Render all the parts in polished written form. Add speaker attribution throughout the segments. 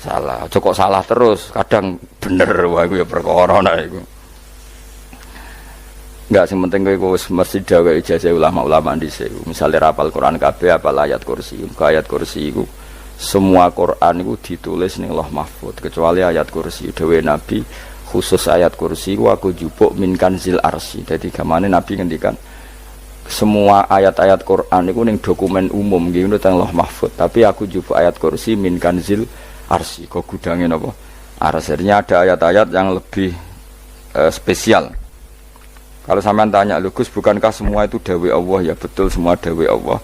Speaker 1: salah. Kok salah terus, kadang bener wah iku ya perkara nah iku. Enggak sing penting kowe wis mesti gawe ijazah ulama-ulama dhisik. Misale rapal Quran kabeh apal ayat kursi. Ayat kursi iku semua Quran iku ditulis ning Lauh Mahfuz kecuali ayat kursi. Dewe Nabi khusus ayat kursi iku aku jupuk min kanzil arsy. Dadi gamane Nabi ngendikan semua ayat-ayat Quran iku ning dokumen umum nggih ngono teng Lauh Mahfuz. Tapi aku jupuk ayat kursi min kanzil arsy. Kok gudange napa? Arsirnya ada ayat-ayat yang lebih spesial. Kalau sampean tanya, lho Gus, bukankah semua itu dawai Allah? Ya betul, semua dawai Allah.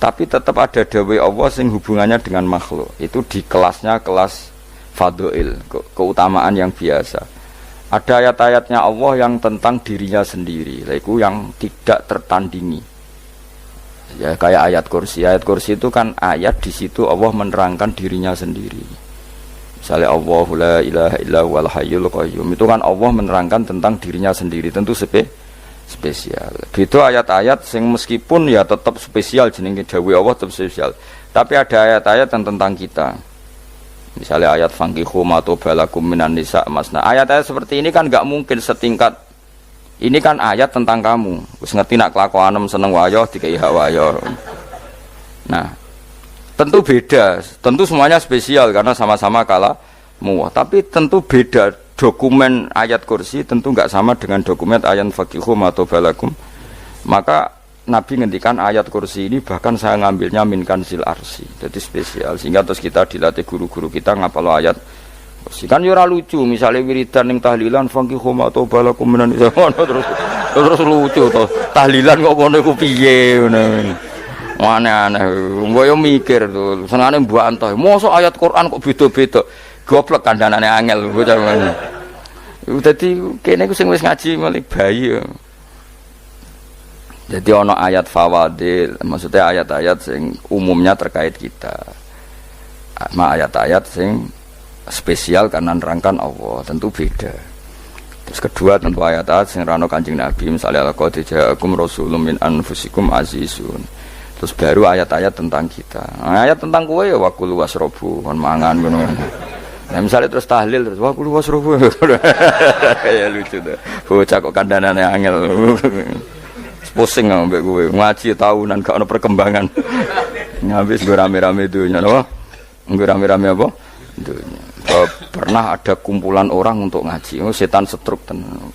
Speaker 1: Tapi tetap ada dawai Allah yang hubungannya dengan makhluk. Itu di kelasnya kelas fadhil, keutamaan yang biasa. Ada ayat-ayatnya Allah yang tentang dirinya sendiri, itu yang tidak tertandingi. Ya kayak ayat kursi. Ayat kursi itu kan ayat di situ Allah menerangkan dirinya sendiri. Misalnya Allahu la ilaha illa huwal hayyul qayyum. Itu kan Allah menerangkan tentang dirinya sendiri, tentu spesial. Itu ayat-ayat sing meskipun ya tetap spesial jenenge dawuh Allah tetap spesial. Tapi ada ayat-ayat yang tentang kita. Misalnya ayat fankihu ma tobalakum minan nisa masna. Ayat-ayat seperti ini kan enggak mungkin setingkat. Ini kan ayat tentang kamu. Wis ngerti nak kelakuanem seneng wayo dikai hak wayo. Nah, tentu beda. Tentu semuanya spesial karena sama-sama kalamu. Tapi tentu beda. Dokumen ayat kursi tentu enggak sama dengan dokumen ayat faqihu atau balakum. Maka Nabi ngendikan ayat kursi ini bahkan saya ngambilnya min kanzil arsy. Jadi spesial sehingga terus kita dilatih guru-guru kita ngapal ayat kursi. Kan yo ora lucu misalnya wiridan ning tahlilan faqihu atau balakum menan terus lucu to. Tahlilan kok ngono iku piye ngono. Aneh-aneh. Mbok yo mikir to. Senengane mbok antah. Mosok ayat Quran kok beda-beda. Goblok kandhanane angel bocah ngono. Dadi kene ku sing wis ngaji mulai bayi. Jadi ana ayat fawadil, maksudnya ayat-ayat sing umumnya terkait kita. Ayat-ayat sing spesial karena nerangkan Allah, tentu beda. Terus kedua tentu ayat-ayat sing rano Kanjeng Nabi, misalnya laqad ja'akum rasulun min anfusikum azizun. Terus baru ayat-ayat tentang kita. Ayat tentang kowe ya waqul wasrobu, kon mangan ngono. Nah misalnya terus tahlil terus wah kulo wasrobu ya lucu tuh bocah kok kandhanane angel pusing ambek kowe ngaji tahunan gak ono perkembangan habis gue rame-rame dunya apa gue rame-rame apa dunya pernah ada kumpulan orang untuk ngaji setan setruk tenan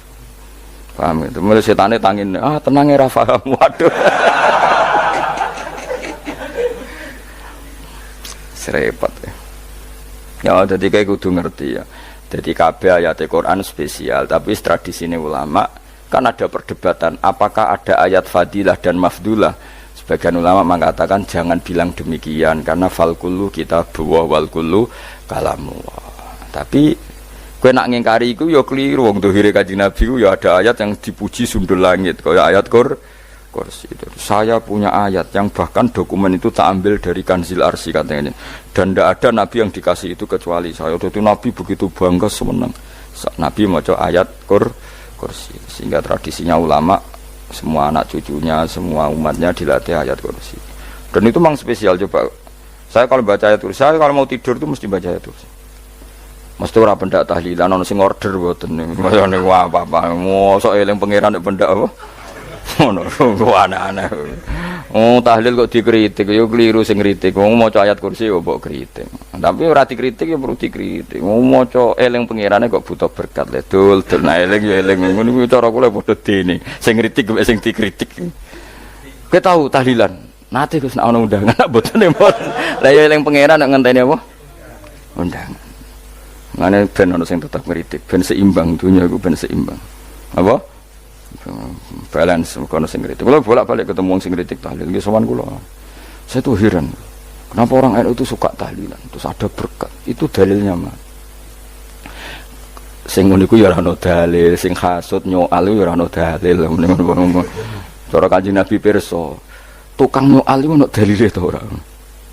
Speaker 1: paham itu mulai setane tangin tenang ya paham waduh serepot ya. Ya, jadi kayak kudu ngerti ya. Jadi kabeh ayat Al-Quran spesial, tapi tradisinya ulama kan ada perdebatan apakah ada ayat fadilah dan mafdulah. Sebagian ulama mengatakan jangan bilang demikian karena fal kullu kitabullah wal kullu kalamullah. Tapi kowe nak ngingkari iku ya keliru wong dohire Kanjeng Nabi ku ya ada ayat yang dipuji sundul langit kaya ayat kursi itu. Saya punya ayat yang bahkan dokumen itu tak ambil dari kanzil arsy katanya. Dan tidak ada nabi yang dikasih itu kecuali saya. Itu nabi begitu bangga semenang. Nabi maca ayat kursi. Sehingga tradisinya ulama semua anak cucunya, semua umatnya dilatih ayat kursi. Dan itu memang spesial coba. Saya kalau baca ayat kursi, saya kalau mau tidur itu mesti baca ayat kursi. Mesti ora pendak tahlilan ono sing order mboten. Masane apa-apa. Mosok eling pangeran nek pendak apa? Ngono, aneh-aneh. Tahlil kok dikritik, yo keliru sing kritik. Wong maca ayat kursi yo mbok kritik. Tapi ora dikritik yo perlu dikritik. Wong maca eling pangerane kok butuh berkat le dul nah eling yo eling. Ngono kuwi cara kula padha dene. Sing kritik mek sing dikritik. Kowe tahu tahlilan? Nate Gus nek ana undangan mboten mboten. Lah yo eling pangeran nek ngenteni apa? Undangan. Ngene ben ana sing tetep kritik, ben seimbang dunya iku ben seimbang. Apa? Balance kono sing kritik. Kula bolak-balik ketemu wong sing kritik tahlil nggih sowan kula. Saya tuh heran. Kenapa orang NU itu suka tahlilan? Terus ada berkat. Itu dalilnya mah. Sing ngono iku ya ora ono dalil, sing hasud nyoal ya ora ono dalil. Cara Kanjeng Nabi pirsa, tukang nyoal iku ono dalile to ora?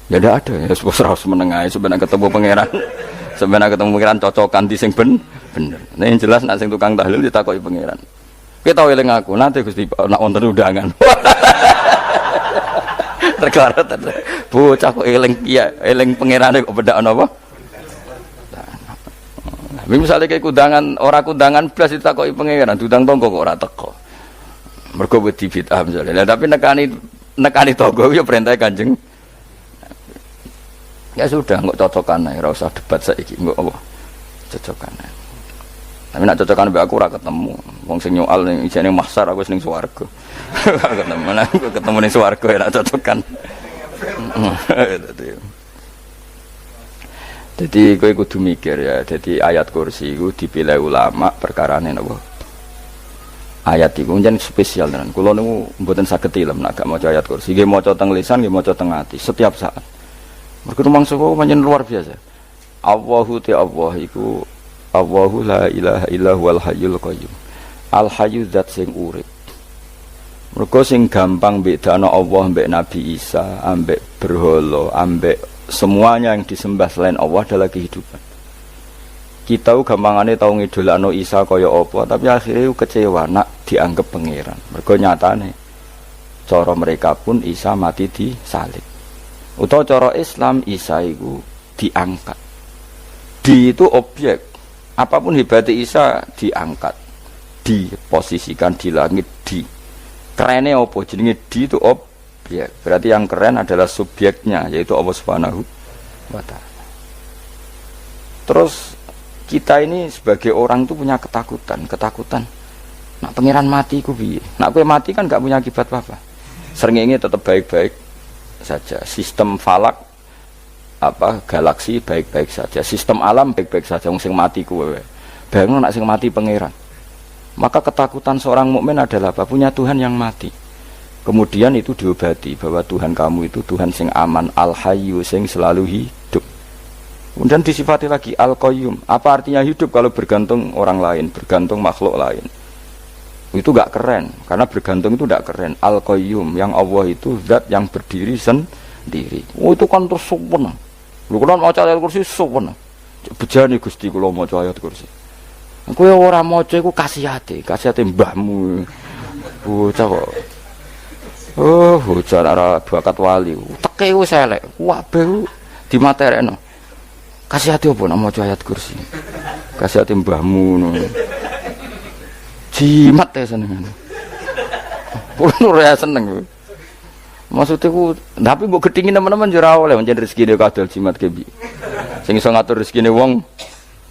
Speaker 1: Ya ndak ada ya, wis ora meneng ae sebenarnya ketemu pangeran. Sebenarnya ketemu pangeran cocokan di sing bener. Nah yang jelas nek sing tukang tahlil ditakoki pangeran. Kita tahu eling aku nanti Gusti nak wonten undangan. Terklaret bocah kok eling iya eling pangerane kok bedak napa? Misalnya kayak kudangan, orang kudangan belas ditakoki pangeran, dudang tonggo kok ora teko. Mergo wedi bid'ah misalnya. Nah, tapi nekani tonggo ya perintah Kanjeng. Ya sudah, enggak cocokan ae, ora usah debat saiki, enggak apa. Cocokan ae. Tapi nak cocokan mbek aku ora ketemu. Wong sing nyoal ning ijene mahsyar aku wis ning swarga. Ketemu aku ketemu ning swarga ya nak cocokan. Jadi kowe kudu mikir ya. Jadi ayat kursi itu dipilih ulama perkarane napa? Ayat iku njen spesial tenan. Kula niku mboten saged ilem nek gak maca ayat kursi. Nggih maca teng lisan, nggih maca teng ati setiap saat. Mergo mangsa kok pancen luar biasa. Allahu ta Allah iku Allahu la ilaha illa huwal hayyul qayyum. Al hayyu zat sing urip. Mergo sing gampang bedana Allah mbek Nabi Isa, ambek berhala, ambek semuanya yang disembah selain Allah adalah kehidupan. Kita gampangane tau ngidolakno Isa kaya apa, tapi akhirnya kecewa nak dianggap pangeran. Mergo nyatane cara mereka pun Isa mati di salib. Utawa cara Islam Isa iku diangkat. Di itu objek. Apapun hebatnya Isa diangkat. Diposisikan di langit di. Kerene apa jenenge di itu objek. Ya, berarti yang keren adalah subjeknya, yaitu Allah Subhanahu wa Ta'ala. Terus kita ini sebagai orang itu punya ketakutan. Nak pangeran mati ku piye? Nak kowe mati kan gak punya akibat apa-apa. Srengenge tetap baik-baik saja. Sistem falak galaksi baik-baik saja. Sistem alam baik-baik saja. Wong sing mati kuwe. Bayangno nak sing mati pangeran. Maka ketakutan seorang mukmin adalah apa? Punya Tuhan yang mati. Kemudian itu diobati bahwa Tuhan kamu itu Tuhan sing aman, al-hayyu sing selalu hidup. Kemudian disifati lagi al-qayyum. Apa artinya hidup kalau bergantung orang lain, bergantung makhluk lain? Itu gak keren, karena bergantung itu gak keren. Al-qayyum, yang Allah itu zat yang berdiri sendiri. Oh itu kan terus sempurna. Lu kan mau ayat kursi sempurna. Bejane Gusti kula maca ayat kursi. Kowe ora maca iku kasihate mbahmu. Bocah kok. Oh, bocah ora bakat wali. Teke wis elek. Kabeh dimaterekno. Kasihate opo nek maca ayat kursi. Kasihate mbahmu ngono. Jimat ya seneng. Kulo ora seneng. Maksudnya ku, tapi mbok gedhingi teman-teman yo ora oleh pancen rezekine kadol jimat ke piye. Sing iso ngatur rezekine wong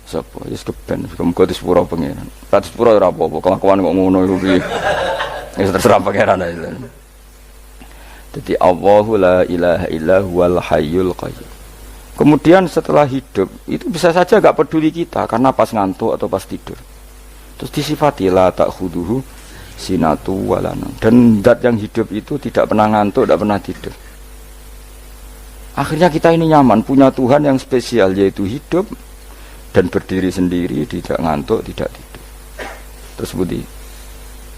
Speaker 1: sapa? Wis keben, muga disepuro pangeran. Ora disepuro ora apa-apa, kelakuan kok ngono iku piye. Wis terserah pangeran ae. Jadi Allahu la ilaha illa huwal hayyul qayyum. Kemudian setelah hidup itu bisa saja gak peduli kita karena pas ngantuk atau pas tidur. Terus disifati la ta'khuduhu sinatu walana. Dan zat yang hidup itu tidak pernah ngantuk, tidak pernah tidur. Akhirnya kita ini nyaman punya Tuhan yang spesial yaitu hidup dan berdiri sendiri, tidak ngantuk, tidak tidur. Terus budi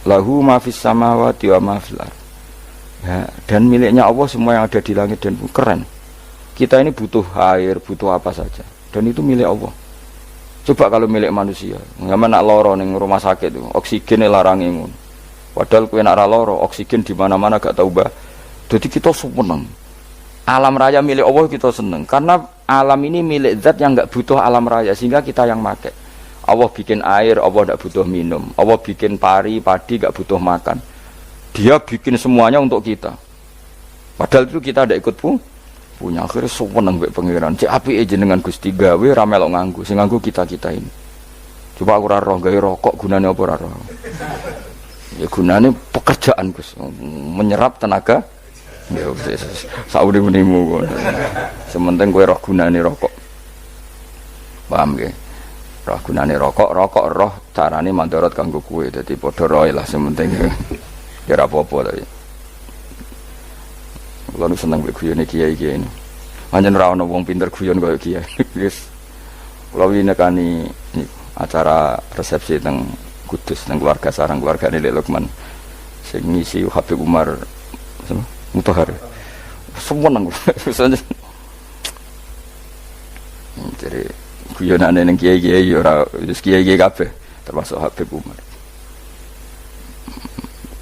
Speaker 1: lahu ma fis samawati wa ma fil ardh. Ya, dan miliknya Allah semua yang ada di langit dan bumi. Keren. Kita ini butuh air, butuh apa saja, dan itu milik Allah. Coba kalau milik manusia, nggak nak loro ning rumah sakit itu, oksigen larangi ngono. Padahal kowe nak loro, oksigen di mana-mana gak tahu bah. Jadi kita seneng. Alam raya milik Allah kita seneng, karena alam ini milik zat yang nggak butuh alam raya, sehingga kita yang pakai. Allah bikin air, Allah nggak butuh minum. Allah bikin padi nggak butuh makan. Dia bikin semuanya untuk kita. Padahal itu kita tidak ikut punya. Akhirnya seneng mbek pangeran. Cek apike jenengan Gusti gawe ra melok nganggo. Sing nganggo kita-kita ini. Coba aku ora roh gawe rokok gunane apa ora roh. Ya gunane pekerjaan Gus. Menyerap tenaga. Ya wis saurip-uripmu ngono. Sementing kowe roh gunane rokok. Paham nggih? Roh gunane rokok roh carane mandorot kanggo kowe. Dadi padha roe lah sementing. Ya apa-apa tapi. Kalau seneng guyone kiai-kiai ini. Hanya ora ana wong pinter guyon kaya kiai. Wis. Kalau ini nekani acara resepsi teng Kudus teng keluarga sarang keluargane Lek Lukman. Sing ngisi Habib Umar Mutahar. Semua nang. Jadi guyonane ning kiai-kiai ora wis kiai-kiai kabeh termasuk Habib Umar.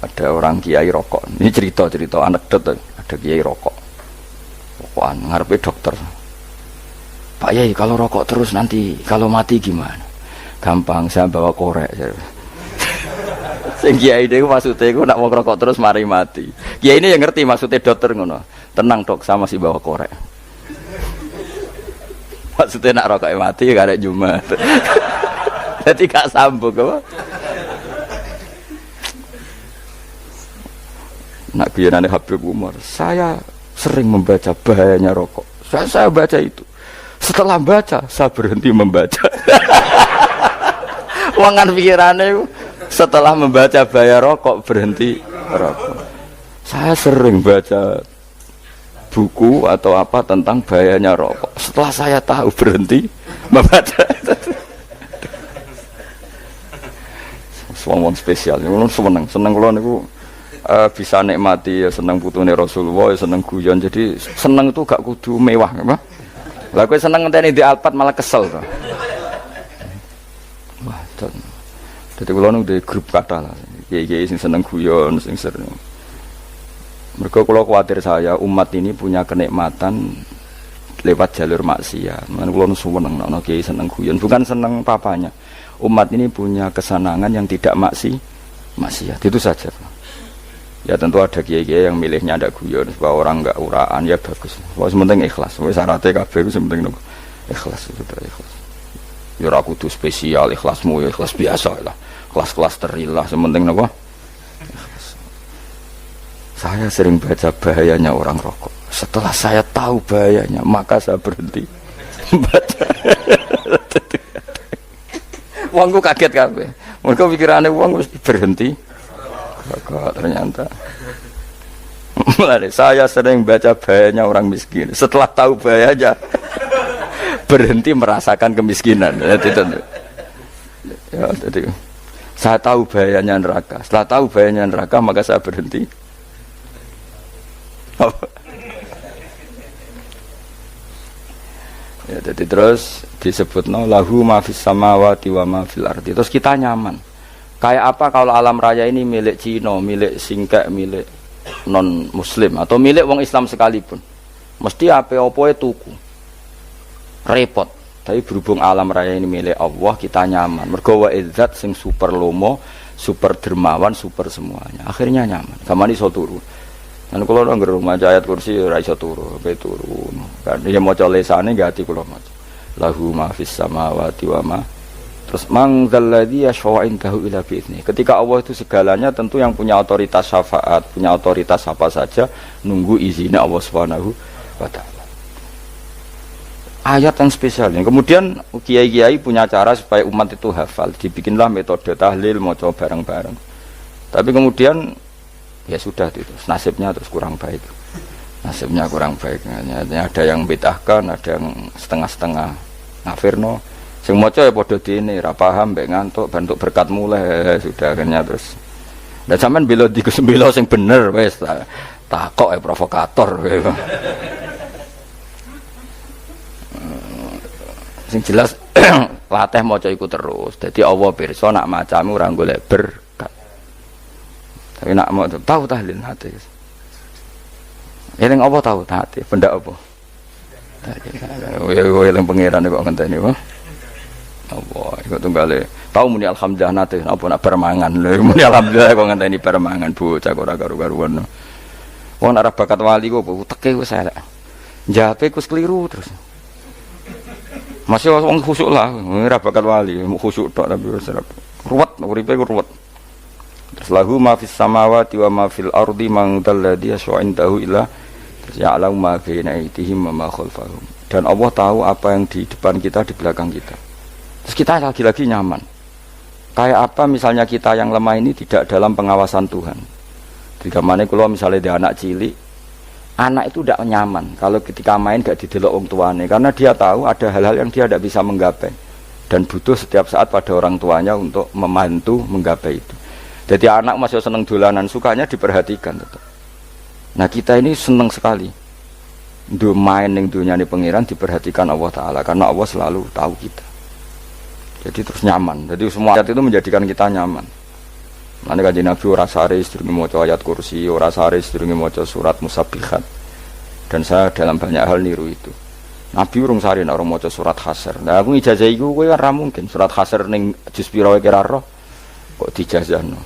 Speaker 1: Ada orang kiai rokok. Ini cerita anekdot. Ada kiai rokok. Rokokan ngarepe dokter. Pak Yai, kalau rokok terus nanti kalau mati gimana? Gampang, saya bawa korek. Sing kiai niku maksudnya iku nak wong rokok terus mari mati. Kiai ini yang ngerti maksudnya dokter ngono. Tenang dok, saya masih bawa korek. Maksudnya nak rokok mati gak ada Jumat. Jadi gak sambung apa? Nak biyanane Habib Umar, saya sering membaca bahayanya rokok. Saya baca itu. Setelah baca, saya berhenti membaca. Wangan pikirannya setelah membaca bahaya rokok berhenti rokok. Saya sering baca buku atau apa tentang bahayanya rokok. Setelah saya tahu berhenti membaca. Wong spesial, seneng kalau niku bisa nikmati, ya seneng putune Rasulullah, ya seneng guyon. Jadi seneng itu gak kudu mewah, apa? Lah kowe seneng ngenteni di Alphard malah kesel to. Wah, jadi kalau nunggu grup kata lah, kiai sing seneng guyon, sing sering. Mereka kalau khawatir saya umat ini punya kenikmatan lewat jalur maksiat. Mana kalau seneng, nak kiai seneng guyon, bukan seneng papanya. Umat ini punya kesenangan yang tidak maksiat, itu saja. Ya tentu ada kiai-kiai yang milihnya ada guyon supaya orang enggak uraan, ya bagus. Wah sementing ikhlas, wis syaratnya kabeh itu sementing ikhlas, sudah ikhlas. Ya ora kudu spesial, ikhlasmu ya ikhlas biasa lah. Kelas-kelas terilah sementing napa? Ikhlas. Saya sering baca bahayanya orang rokok. Setelah saya tahu bahayanya, maka saya berhenti baca. Wongku kaget kabeh. Mergo pikirane wong wis berhenti. Kok ternyata. Mulai saya sering baca bahayanya orang miskin. Setelah tahu bahayanya berhenti merasakan kemiskinan. Ya, jadi saya tahu bahayanya neraka. Setelah tahu bahayanya neraka maka saya berhenti. Ya, jadi terus disebutno lahu ma fis samawati wa ma fil ardi. Terus kita nyaman. Kayak apa kalau alam raya ini milik Cina, milik singkek, milik non muslim atau milik wong Islam sekalipun. Mesti apa-apa tuku. Repot. Tapi berhubung alam raya ini milik Allah, kita nyaman. Mergo wa izzat sing super lomo, super dermawan, super semuanya. Akhirnya nyaman. Gamane iso turu. Kan kula nang rumah ayat kursi ora iso turu, pe turu. Kan ya maca lesane nggih ati kula maca. Lahu ma fis samawati wa ma. Terus man dzalladzi yashfa'u indahu illa bi'idznih. Ketika Allah itu segalanya, tentu yang punya otoritas syafaat, punya otoritas apa saja nunggu izinnya Allah Subhanahu wa taala. Ayat yang spesial. Kemudian kiai-kiai punya cara supaya umat itu hafal. Dibikinlah metode tahlil maca bareng-bareng. Tapi kemudian ya sudah itu nasibnya terus kurang baik, nasibnya kurang baik. Ada yang bedahkan, ada yang setengah-setengah ngafirno. Sing maca ya padha dene ra paham mbek ngantuk bentuk berkat mulai sudah akhirnya terus. Dan sampean bela dikesembelo sing bener wis takok provokator. Sing jelas latih maca iku terus. Dadi Allah pirsa nak macamu ora golek berkat. Tapi nak mau tahu tahlil hati. Eling apa tahu hati? Benda apa? Eling pangeran kok ngenteni apa? Allah, iku tunggale. Tahu muni alhamdulillah nate apa nak permangan. Lho muni alhamdulillah kok ngenteni permangan bocah kok ora karu-karuan. Wong nek bakat wali kok teke wis elek. Njape kus keliru terus. Masih wong khusuk lah, ora bakat wali, khusuk tok tapi wis ruwet, uripe ruwet. Terus lahu ma fis samawati wa ma fil ardi man dalladhi yashfa'u indahu illa ya'lamu ma baina aydihim wa ma khalfahum. Dan Allah tahu apa yang di depan kita, di belakang kita. Terus kita lagi-lagi nyaman. Kayak apa misalnya kita yang lemah ini tidak dalam pengawasan Tuhan. Jika mana kalau misalnya dia anak cilik, anak itu tidak nyaman kalau ketika main gak didelok wong tuane, karena dia tahu ada hal-hal yang dia tidak bisa menggapai dan butuh setiap saat pada orang tuanya untuk membantu menggapai itu. Jadi anak masih seneng dolanan, sukanya diperhatikan tetap. Nah kita ini seneng sekali main ning dunyane pangeran diperhatikan Allah Ta'ala, karena Allah selalu tahu kita. Jadi terus nyaman. Jadi semua ayat itu menjadikan kita nyaman. Nanti Kanjeng Nabi ora sare sedurunge maca ayat kursi, ora sare sedurunge maca surat Musabbihat. Dan saya dalam banyak hal niru itu. Nabi urung sari nek ora maca surat Hasyr. Lah aku ijazah iku kowe kan ra mungkin surat Hasyr ning juz pira wae kira roh kok dijazahno.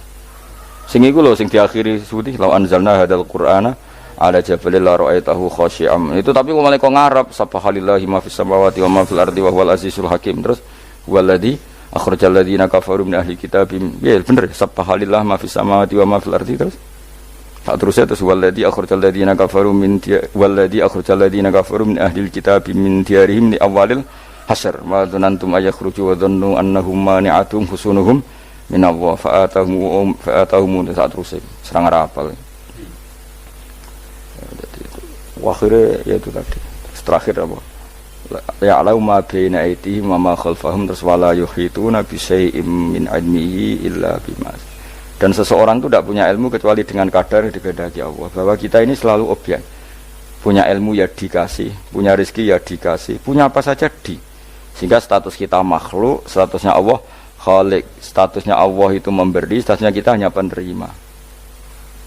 Speaker 1: Sing iku lho sing diakhiri suti law anzalna hadzal qur'ana ala jabalil la ra'aitahu khashi'am. Itu tapi kok malah kok ngarep subhanallahi ma fis samawati wa ma fil ardi wa huwal azizul hakim. Terus waladzi akhrajal ladzina kafaru min ahli kitab. Ya bener subhanallahi ma fis samawati wa ma fil ardi terus. Tak terusnya terus waladzi akhrajal ladzina kafaru min waladzi akhrajal ladzina kafaru min ahli kitab min diyarihim li awalil hasr. Ma dzanantum ayakhruju wa dhannu annahum mani'atum husunuhum min Allah fa'atahum saat terusnya serang rapal. Akhirnya ya itu tadi terakhir apa ya alau ma baina aitihim wa ma khalfahum terus wala yuhituna bi syai'in min ilmihi illa bima. Dan seseorang itu tidak punya ilmu kecuali dengan kadar yang dikehendaki Allah, bahwa kita ini selalu objek, punya ilmu ya dikasih, punya rezeki ya dikasih, punya apa saja sehingga status kita makhluk, statusnya Allah khalik, statusnya Allah itu memberi, statusnya kita hanya penerima.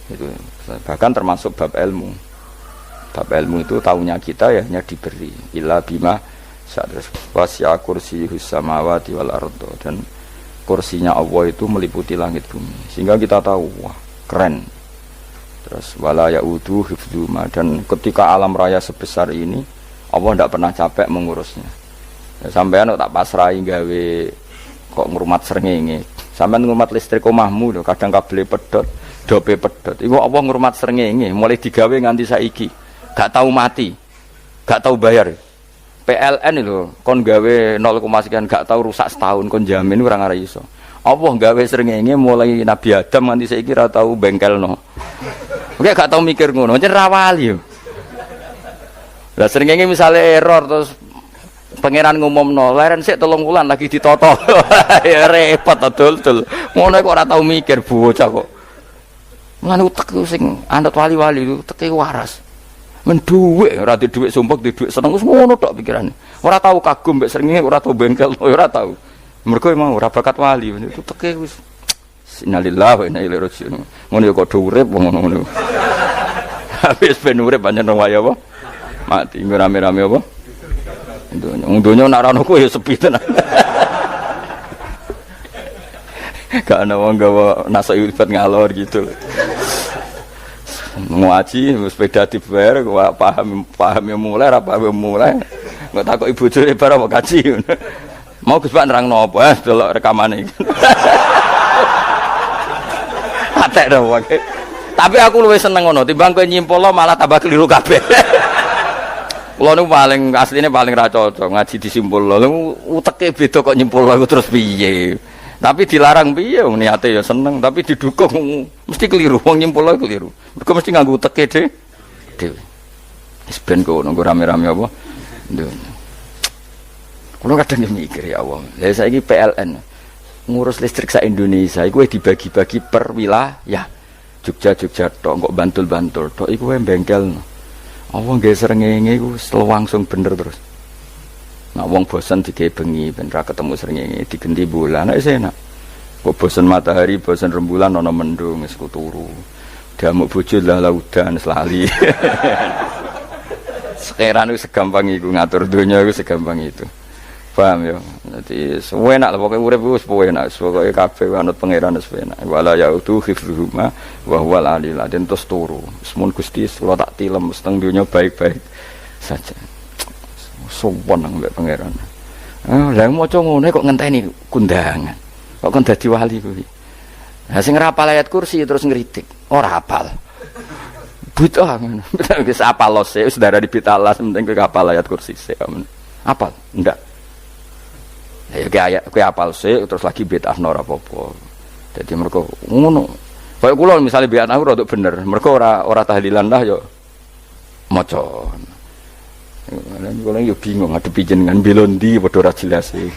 Speaker 1: Itu bahkan termasuk bab ilmu. Bab ilmu itu tahunya kita ya hanya diberi illa bima sadras wasya kursiyus samawati wal ardo, dan kursinya Allah itu meliputi langit bumi sehingga kita tahu wah keren. Terus wala yaudu hifdzuma, dan ketika alam raya sebesar ini Allah tidak pernah capek mengurusnya. Ya, sampean tak pasrahi gawe kok ngrumat srengenge, sampean ngrumat listrik omahmu lho kadang kabel pedhot dope pedhot iku Allah ngrumat srengenge mulai digawe nganti saiki gak tahu mati, gak tahu bayar. PLN itu kon gawe 0, sekian gak tahu rusak setahun kon jamin ora ngara iso. Allah gawe srengenge mulai Nabi Adam nganti saiki ora tahu bengkelno. Oke gak tahu mikir ngono, jen ra wali yo. Lah srengenge misale error terus pangeran ngumumno leren sik 3 wulan lagi ditoto. Ya repot dul. Ngono kok ora tahu mikir bocah kok. Lan utek sing anut wali-wali uteke waras. Menduwek ora di dhuwit sumpek di dhuwit seneng wis ngono tok pikirane. Ora tahu kagum mbek srengenge, ora tahu bengkel, ora tahu. Mergo emang ora bakat wali itu teke wis innalillahi wa inna ilaihi raji'un. Ngono ya kok urip ngono. Habis ben urip pancen waya apa? Mati rame-rame apa? Donya nak ana ku ya sepi tenan. Gak ana wong gawa nasa urip ngalor gitu. Ngaji sepeda dibayar paham yang mulai apa yang mulai nggak takut ibu juri barang mau kaji mau Gus Pak nerangno apa delok rekamane iki atek dong wae tapi aku luwih seneng ngono timbang kowe nyimpul malah tambah keliru kabeh. Kula niku paling asline paling ra cocok ngaji disimpul lho uteke beda kok nyimpul terus piye. Tapi dilarang piye wong niate ya seneng, tapi didukung mesti keliru, wong nyimpul keliru. Mergo mesti nganggo teke dhewe. Wis ben kok nunggu rame-rame apa. Kulo kadang mikir ya Allah. Lah saiki PLN ngurus listrik sak Indonesia iku dibagi-bagi per wilayah. Jogja tok, kok Bantul tok iku wae bengkel. Allah nggih srengenge iku langsung bener terus. Nah wong bosan digawe bengi ben ra ketemu srengenge digenti bulan nek enak. Kok bosan matahari, bosan rembulan ana mendung wis turu. Damuk bojo lah laudan selali. Sekarang itu segampang itu ngatur dunia itu segampang itu. Paham ya? Jadi enak lah pokoknya urip wis enak, pokoke kabeh anut pangeran wis enak. Wala yautu hifdzuhuma wa huwal aliyul azim terus turu. Semun Gusti kula tak tilem seteng dunia baik-baik saja. Sopan nang mbek pangeran. Lah maca ngene kok ngenteni kundangan. Kok kon dadi wali kuwi. Lah sing ora hafal ayat kursi terus ngritik, ora hafal. Buta ngono. Wis hafal lose wis darah di bitalas penting kowe hafal ayat kursi sik. Hafal? Enggak. Ya ayat kowe hafal sik terus lagi bid'ah ora apa-apa. Dadi mergo ngono. Kaya kula misale bid'ah ora bener, mergo ora tahlilan lah yo maca. Kalau yo bingung ngadepi jenengan belondi padha ora jelas iki.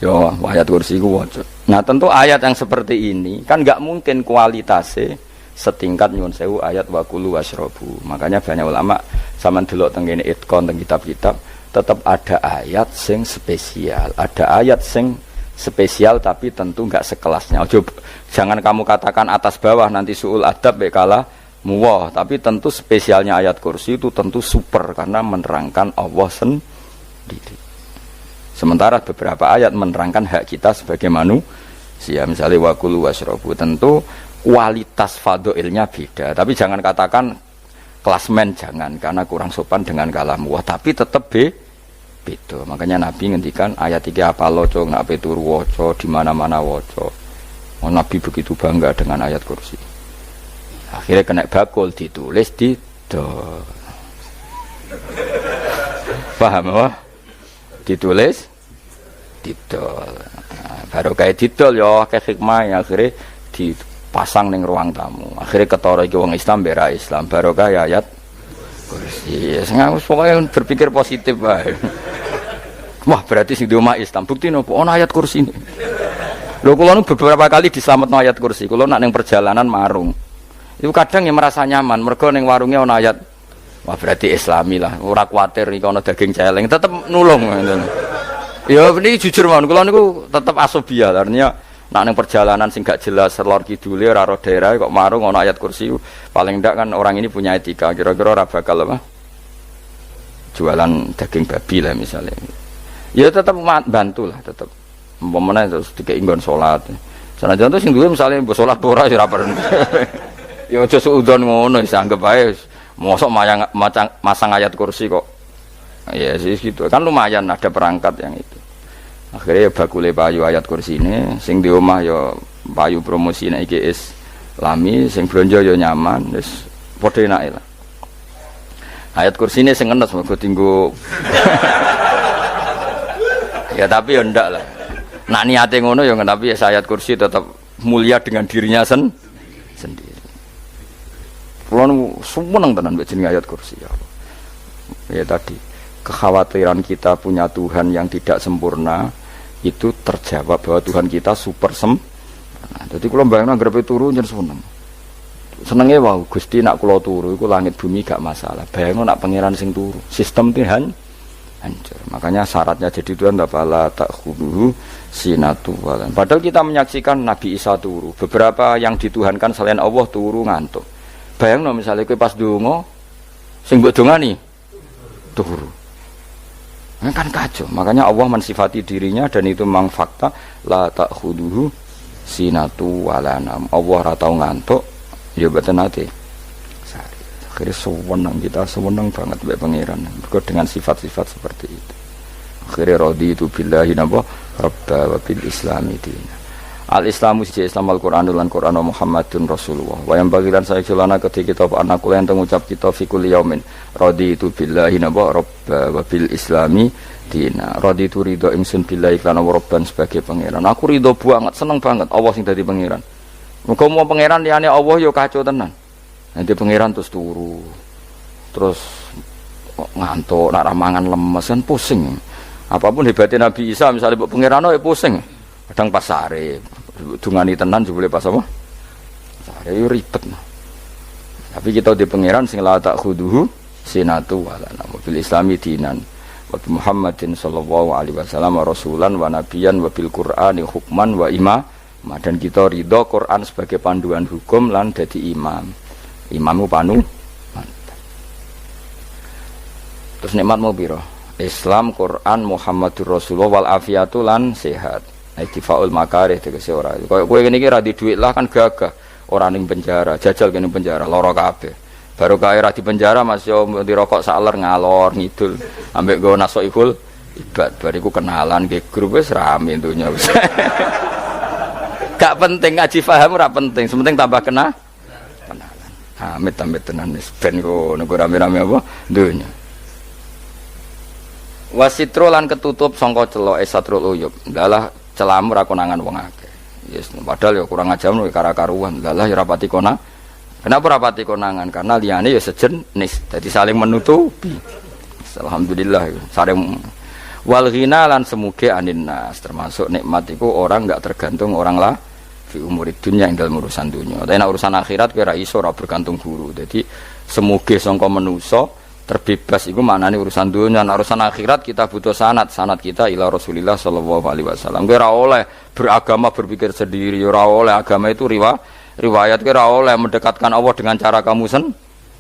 Speaker 1: Yo ayat kursi ku waca. Nah, tentu ayat yang seperti ini kan enggak mungkin kualitasnya setingkat nyuwun sewu ayat waqulu wasrobu. Makanya banyak ulama sampean delok teng kene itqon teng kitab-kitab tetap ada ayat sing spesial. Ada ayat sing spesial tapi tentu enggak sekelasnya. Jangan kamu katakan atas bawah nanti suul adab kalah muwah, tapi tentu spesialnya ayat kursi itu tentu super karena menerangkan Allah sendiri. Sementara beberapa ayat menerangkan hak kita sebagai manusia, misalnya wakulu wasrobu, tentu kualitas fadhilnya beda. Tapi jangan katakan klasmen, jangan, karena kurang sopan dengan kalam muwah, tapi tetap beda. Makanya Nabi ngendikan ayat 3 apa loco nak peturu waca di mana-mana waca. Nabi begitu bangga dengan ayat kursi. Akhirnya kena bakul ditulis di paham apa? Ditulis didol. Baru kayak didol ya kayak hikmah ya, akhirnya dipasang ning ruang tamu. Akhirnya ketara iki wong Islam bera Islam baru kayak ayat kursi. Wis pokoke berpikir positif wae. Wah, berarti sing di omah Islam bukti nopo ana ayat kursi ini. Lho kula nu beberapa kali diselametno ayat kursi. Kula nak ning perjalanan marung. Itu kadang ya merasa nyaman mergo ning warunge ana ayat. Wah, berarti Islami lah. Ora kuwatir iki ana daging celeng, tetep nulung ngoten. Ya niki jujur mawon kula niku tetep asobia. Artinya nak ning perjalanan sing gak jelas lor kidule ora ro daerah kok marung ana ayat kursi. Paling ndak kan orang ini punya etika. Kira-kira ora bakal apa? Jualan daging babi lah misalnya. Ya tetap bantu lah, tetap umpamane terus dikek nggon salat. Sanajan to sing duwe misale mbok salat ora ya ora perlu. Ya aja suudon ngono wis anggap ae mosok masang ayat kursi kok. Ya sih gitu. Kan lumayan ada perangkat yang itu. Akhirnya ya bakule payu ayat kursi ini sing di omah ya payu promosine iki Islami, sing blonjo ya nyaman, wis padha enake lah. Ayat kursi ini sing enes mergo tinggo. Ya tapi ya ndak lah. Nak niate ngono ya tapi ya ayat kursi tetap mulia dengan dirinya sendiri. Kulo seneng tenan mbek jenenge ayat kursi ya. Ya tadi kekhawatiran kita punya Tuhan yang tidak sempurna itu terjawab bahwa Tuhan kita super sempurna. Jadi kulo bayangno anggar turu njen seneng. Senenge wae Gusti nak kula turu iku langit bumi gak masalah. Bayangno nak pangeran sing turu, sistem Tuhan hancur. Makanya syaratnya jadi Tuhan la ta'khudhuhu sinatu walan. Padahal kita menyaksikan Nabi Isa turu. Beberapa yang dituhankan selain Allah turu ngantuk. Bayangno misalnya kowe pas donga sing mbok dongani turu. Ini kan kacau. Makanya Allah mensifati dirinya dan itu memang fakta la ta'khudhuhu sinatu walanam. Allah ora tau ngantuk, ya mboten nate. Akhirnya sewenang kita, sewenang banget mbek pangeran. Mergo dengan sifat-sifat seperti itu. Akhirnya raditu billahi napa rabba wa bil islami dina. Al-Islamu siji Islam Al-Qur'an lan Qur'an Muhammadun Rasulullah. Wa yang bagilan saya celana ketika kita anak kula yang ngucap kita fi kulli yaumin raditu billahi napa rabba wa bil islami dina. Raditu ridho ingsun billahi lan rabban sebagai pangeran. Aku ridho banget, seneng banget Allah sing dadi pangeran. Muga mau pangeran liyane Allah ya kacau tenan. Nanti pangeran terus turu, terus ngantuk, nak ramangan lemes kan pusing. Apapun hebatnya Nabi Isa misalnya buat pangeran ya pusing. Kadang pas sare, dungani tenan juga boleh pas apa? Sare itu ribet. Tapi kita di pangeran sing la ta'khudhuhu sinatu wala bil islami dinan. Wa Muhammadin sallallahu alaihi wasallam rasulan wa nabiyan wa bil Qur'ani hukman wa imam. Dan kita ridho Quran sebagai panduan hukum lan dadi imam. Imammu panu mantap. Terus nikmat mau piro? Islam, Quran, Muhammadur Rasulullah wal afiatu lan sehat. Ittifaul makarih tegese ora. Kaya kowe ngene iki ra di dhuwit lah kan gagah. Ora ning penjara, jajal kene penjara lara kabeh. Baru kae ra di penjara Mas yo dirokok saler ngalor ngidul. Ambek go nasoikul ibad bariku kenalan nggih grup wis rame dunya wis. Gak penting ngaji paham ora penting, sementing tambah kenalan. Amit-amit tenan wis ben kok nek rame-rame apa dunya. Wasitro lan ketutup sangka celoke satrul uyub. Dalah celamu ra konangan wong akeh. Yes, padahal ya kurang ajar lho kara-karuan. Dalah ya rapati konang. Kenapa rapati konangan? Karena liyane ya sejenis. Jadi saling menutupi. Alhamdulillah saling wal ghina lan semuge aninnas termasuk nikmat iku orang enggak tergantung orang lah. Fi umurid dunia yang dalam urusan dunia. Tapi nak urusan akhirat kira iso ora bergantung guru. Jadi semuge sangka manusa terbebas iku maknane urusan dunia. Nah, urusan akhirat kita butuh sanad kita ila Rasulillah sallallahu alaihi wasallam. Ora oleh beragama berpikir sendiri, ora oleh agama itu Riwayat kira oleh mendekatkan Allah dengan cara kamu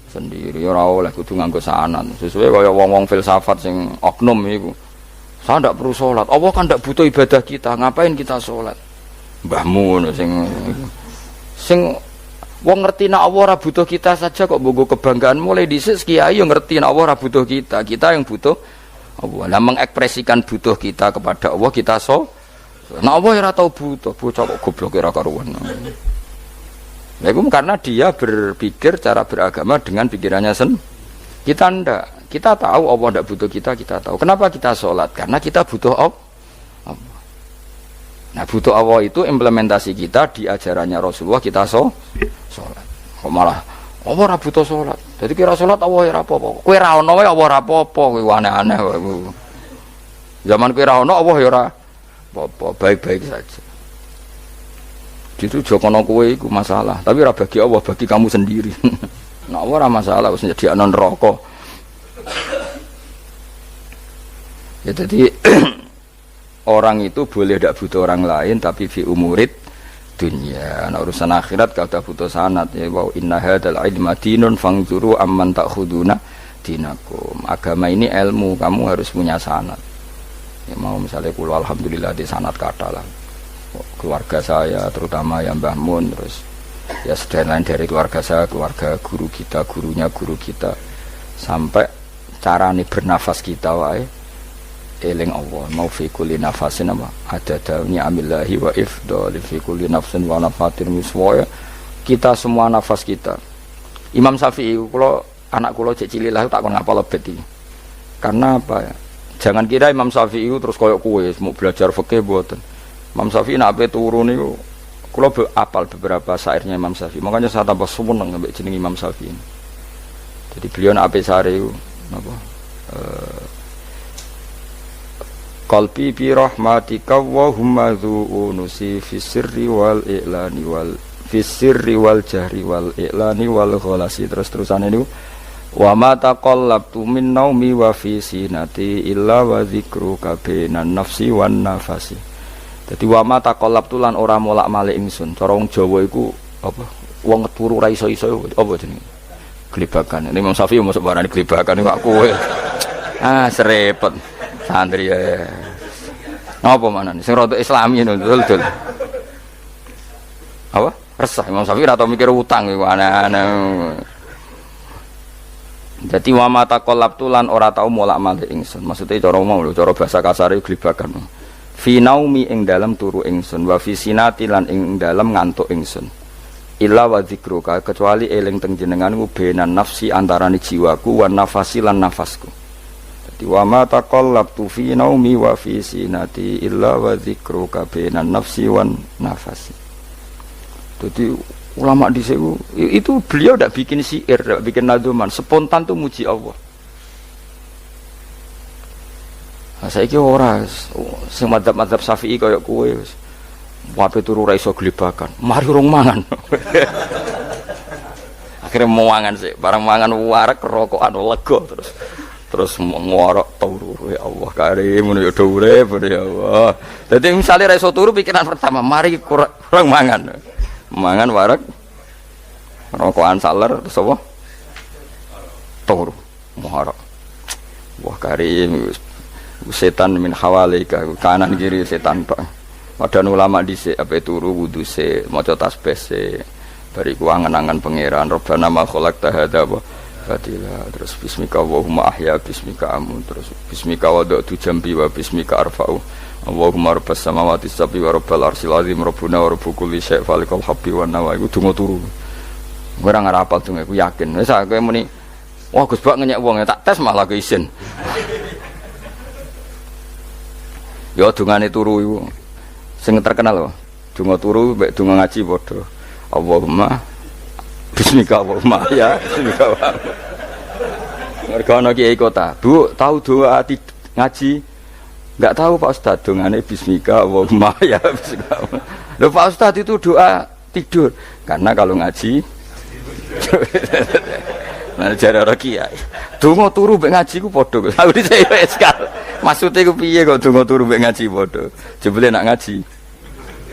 Speaker 1: sendiri, ora oleh kudu nganggo sanad. Sesuai kaya wong-wong filsafat sing oknum iku. Saya ndak perlu sholat. Allah kan ndak butuh ibadah kita. Ngapain kita sholat? Mbahmu ngono sing wong ngerti nek Allah ora butuh kita saja kok bogo kebanggaan mulai dhisik kiai yo ngerti nek Allah ora butuh kita. Kita yang butuh Allah. Lah mengekspresikan butuh kita kepada Allah kita nek Allah ora tau butuh, bocah kok goblok ora karuan. Nah, itu karena dia berpikir cara beragama dengan pikirannya kita ndak. Kita tahu Allah ndak butuh kita tahu. Kenapa kita sholat? Karena kita butuh Allah. Nah, butuh Allah itu implementasi kita di ajarannya Rasulullah kita sholat. Kok malah Allah ora butuh sholat. Jadi kira sholat Allah ora apa-apa. Kowe ra ono wae Allah ora apa-apa, kowe aneh-aneh wae. Zaman kowe ra ono Allah ya ora apa-apa, baik-baik saja. Itu jokono kowe iku masalah, tapi ora bagi Allah, bagi kamu sendiri. Nah, Allah ora masalah wis nyediakno neraka. Ya jadi orang itu boleh tidak butuh orang lain tapi fi umurid dunia. Nah, urusan akhirat kalau butuh sanad ya wa inna hadzal ilma dinun fangzuru amman ta'khuduna dinakum. Agama ini ilmu, kamu harus punya sanad. Ya mau misalnya kula alhamdulillah di sanad kata lah. Keluarga saya terutama yang Mbah Mun terus ya sedaya lain dari keluarga saya, keluarga guru kita, gurunya guru kita sampai carane bernafas kita wae eling Allah mau fi kulli nafasin apa ada dauni amillahi wa ifdal fi kulli nafsin wa nafatin miswaya kita semua nafas kita. Imam Syafi'i kula anak kula cek cilik lah tak kon ngapal lebet iki. Karena apa ya? Jangan kira Imam Syafi'i terus koyo kowe mau belajar fikih mboten. Imam Syafi'i nek ape turu niku kula apal beberapa syairnya Imam Syafi'i. Makanya saya tambah seneng ambek jeneng Imam Syafi'i. Jadi beliau nek ape sare napa qalbi bi rahmatika wa humma dzu'unusi fi sirri wal i'lani wal fi sirri wal jahri wal i'lani wal ghalasi terus-terusane niku wa ma taqallabtu min naumi wa fi sinati illa wa dzikruka bainan nafsi wan nafasi. Dadi wa ma taqallabtu lan ora molak-malik ingsun. Cara wong Jawa iku apa wong turu ra iso-iso apa jenenge? Glebakan. Ini Imam Syafi'i masuk barani glebakan kok kowe. Serepet. Santri ya. Apa manane? Sing rada Islami ngono dul. Apa? Resah Imam Syafi'i ora tau mikir utang iku aneh-aneh. Dadi wa mata qalabtu lan ora tau molak-malik ingsun. Maksude cara mau lho, cara bahasa kasare glebakan. Fi naumi ing dalem turu ingsun, wa fi sinati lan ing dalem ngantuk ingsun. Illa wa dzikruka kecuali eling teng jenenganmu benan nafsi antarane jiwaku wan nafasi lan nafasku. Wa ma taqallabtu fi naumi wa fi sinati illa wa dzikruka bainan nafsi wan nafasi. Jadi ulama di situ itu beliau tidak bikin syair, tidak bikin nazuman, spontan tuh muji Allah. Nah, saiki ora sing madzhab Syafi'i kaya kowe wis wape turu ra iso glebakan. Mari rong mangan. Akhirnya mau mangan sih, barang mangan warek rokokan lega terus ngorok turu ya Allah karim ngono ya urip ya Allah. Dadi misale ra iso turu pikiran pertama mari kurang mangan warek rokokan saler terus apa turu ngorok. Wah karim setan min hawalika kanan kiri setan tok. Padahal ulama dhisik ape turu wudu se maca tasbih se bariku angen-angen pangeran Rabbana ma khalaqta hadza Fatilah terus bismika Allahumma ahya bismika amun terus bismika wada'tu jambi wa bismika arfa'u Allahumma rabbas samawati sab'i wa rabbal arsyil azim rabbuna wa rabbu kulli syai' falikal habbi wa nawa iku donga turu ora ngarapal donga iku yakin wis kowe muni wah Gus Bak ngenyek wong tak tes malah ke isin ya dongane turu iku sing terkenal wae donga turu mek donga ngaji padha Allahumma bismika Allahumma ya bismika mereka ana kiai kota Bu tahu doa ngaji enggak tahu Pak Ustaz dongane bismika Allahumma ya bismika lho Pak Ustaz itu doa tidur karena kalau ngaji nah jare ora kiai donga turu mek ngaji ku padha aku dhisik wis kal maksude ku piye kok donga turu mek ngaji padha jebule nak ngaji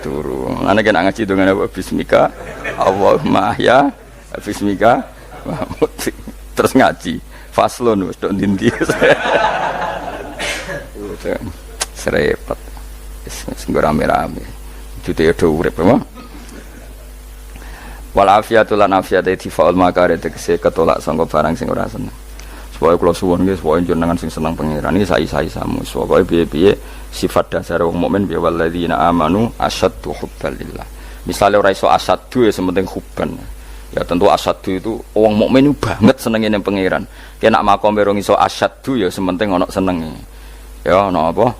Speaker 1: turu. Ana kena ngaji dengan apa bismika Allahumma ya bismika terus ngaji faslun wis tok ndi-ndi. Serepet. Wis rame-rame. Jute yo urip apa? Wal afiatu lan afiate difaul makare tegese ketolak sangka barang sing ora seneng. Supaya kula suwun nggih supaya jenengan sing seneng pangeran iki sai-sai-samu. Supaya piye-piye sifat dasar wong mukmin bi walladzina amanu asyaddu hubban lillah. Misale ora iso asyaddu ya sementing hubban. Ya tentu asyaddu itu wong mukmin banget senenge ning pangeran. Kena makome rong iso asyaddu ya sementing ana senenge. Ya ana apa?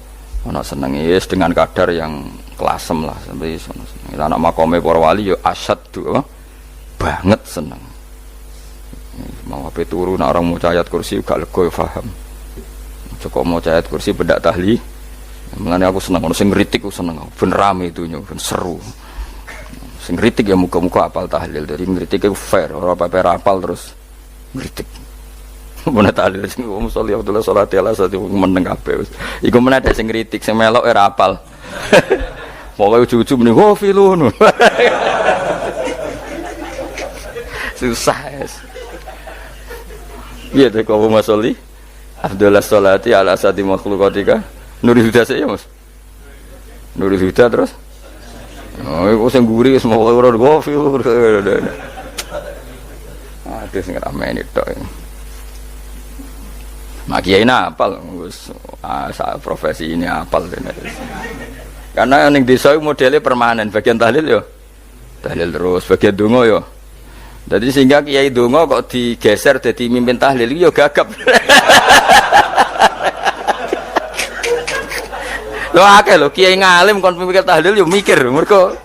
Speaker 1: Ana senenge wis dengan kadar yang klasem lah sampai sono. Anak makome para wali ya asyaddu banget seneng. Mau apa turu nak orang mau ayat kursi gak lega ya paham. Cukup mau ayat kursi bedak tahli. Mulane aku seneng ono sing ngritik aku seneng. Ben rame itu ben seru. Sing ngritik ya muga-muga apal tahlil. Dari ngritik iku fair, ora apa-apa apal terus ngritik. Mun tahlil sing musolli Abdullah sholati ala sate meneng kabeh wis. Iku meneh sing ngritik sing melok ora apal. Pokoke ujug-ujug muni wo filun. Susah. Iya deh kau masoli Abdullah sholati ala sati makhlukatika Nurul Huda saya mas Nurul Huda terus aku sengguri semua orang gofil aduh sing ramen itu makiai apal profesi ini apal karena yang desa modelnya permanen bagian tahlil yo tahlil terus bagian dongo yo. Jadi sehingga kiai dongo kok digeser jadi mimpin tahlil yo gagap. Lho akeh lho kiai ngalim kon mikir tahlil yo mikir mergo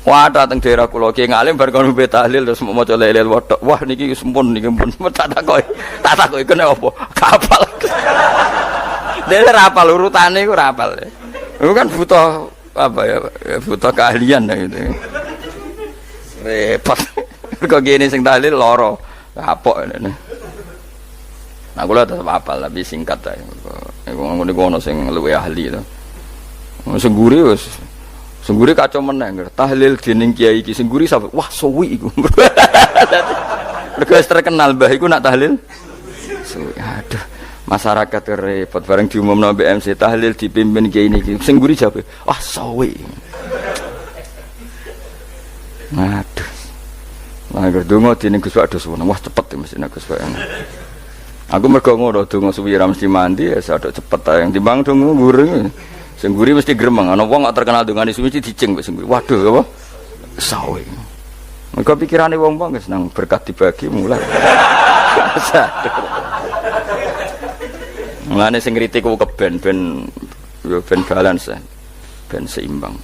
Speaker 1: wah dateng daerah kula kiai ngalim bar kon mimpin tahlil terus maca la ilaha illallah. Wah niki sempun niki pun tak takoki kene apa? Kapal. Dene ra apal urutane iku ora apal. Iku kan butuh apa ya? Butuh keahlian gitu. Repot. Kok gini sing tahlil loro. Kapok ngene. Nah kula tetep apal tapi singkat ae. Iku ngono sing luwih ahli to. Sing guri wis sing guri kacau meneh. Tahlil dening kiai iki sing guri sampe wah suwi iku. Mergo terkenal mbah iku nak tahlil. Suwi. Aduh. Masyarakat repot bareng diumumno BMC tahlil dipimpin kiai niki. Sing guri jape wah suwi. Aduh. Lah gerdungo dene Gus Pak dos wah cepet mesti nek Gus Pak. Aku mergo ngono donga suwi ra mesti mandi ya sadok cepet ae timbang donga nguri. Sing nguri mesti gremeng ana wong gak terkenal dongane suwi mesti dicing wis nguri. Waduh apa? Sawe. Mergo pikirane wong-wong wis nang berkat dibagi mulai. Mulane sing kritik ku keben ben balance ben seimbang.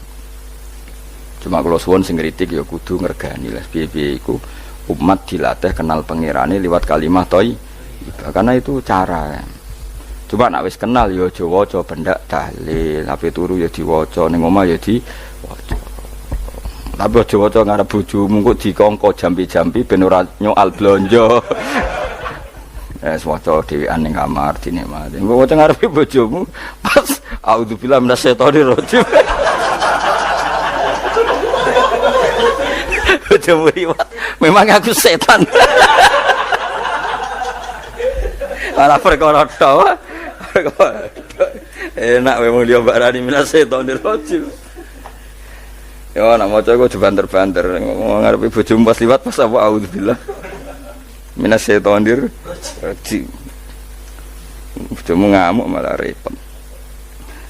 Speaker 1: Cuma kalau suwon sing kritik ya kudu ngergani lah piye-piye iku umat dilatih kenal pangerane liwat kalimah thayyibah karena itu cara. Coba nek wis kenal ya aja waca bendak tahlil, tapi turu ya diwaca ning omah ya diwaca. Tapi aja waca ngarep bojomu kok dikongko jampi-jampi ben ora nyoal blonjo. Waca dhewean ning kamar dinikmati. Engko waca ngarepe bojomu pas auzubillahi minasyaitonir rajim. Bojomu riwat, memang aku setan. Ora perkara tok. Enak memang dia barani minasyaitonir rajim. Ya nak maca kok banter-banter ngarepe bojomu pas liwat pas apa auzubillah. Minasyaitonir rajim. Bojomu ngamuk malah repot.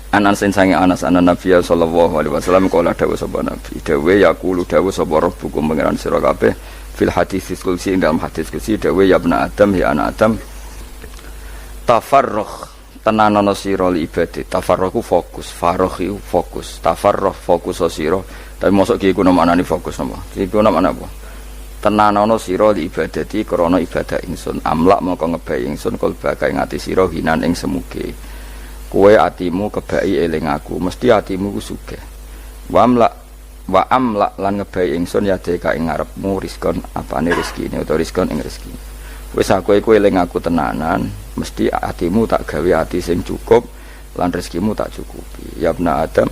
Speaker 1: Anas sange Anas anan Nabi sallallahu alaihi wasallam kala dawuh sapa Nabi dawuh yaqulu dawuh sapa rabbukum pangeran sira kabeh fil hadis qudsi ing dalam hadis qudsi dawuh ya ibnu adam ya anak adam tafarruh tenanono sira li ibadah tafarruhu fokus farruhi fokus tafarruh fokus sira tapi mosok iki kuwi maknane fokus napa iki kuwi maknane apa tenanono sira li ibadati krana ibadah ingsun amlak mongko ngebayi ingsun kalbaka ing ati sira hinan ing semuge kowe atimu kebaki eling aku mesti atimu ku sugih wa amlak lan ngebayi ingsun ya deka ing ngarepmu rizkon apane rezekine utawa rizkon ing rezeki wis aku iku eling aku tenanan mesti atimu tak gawe ati sing cukup lan rezekimu tak cukupi. Ya ibna Adam,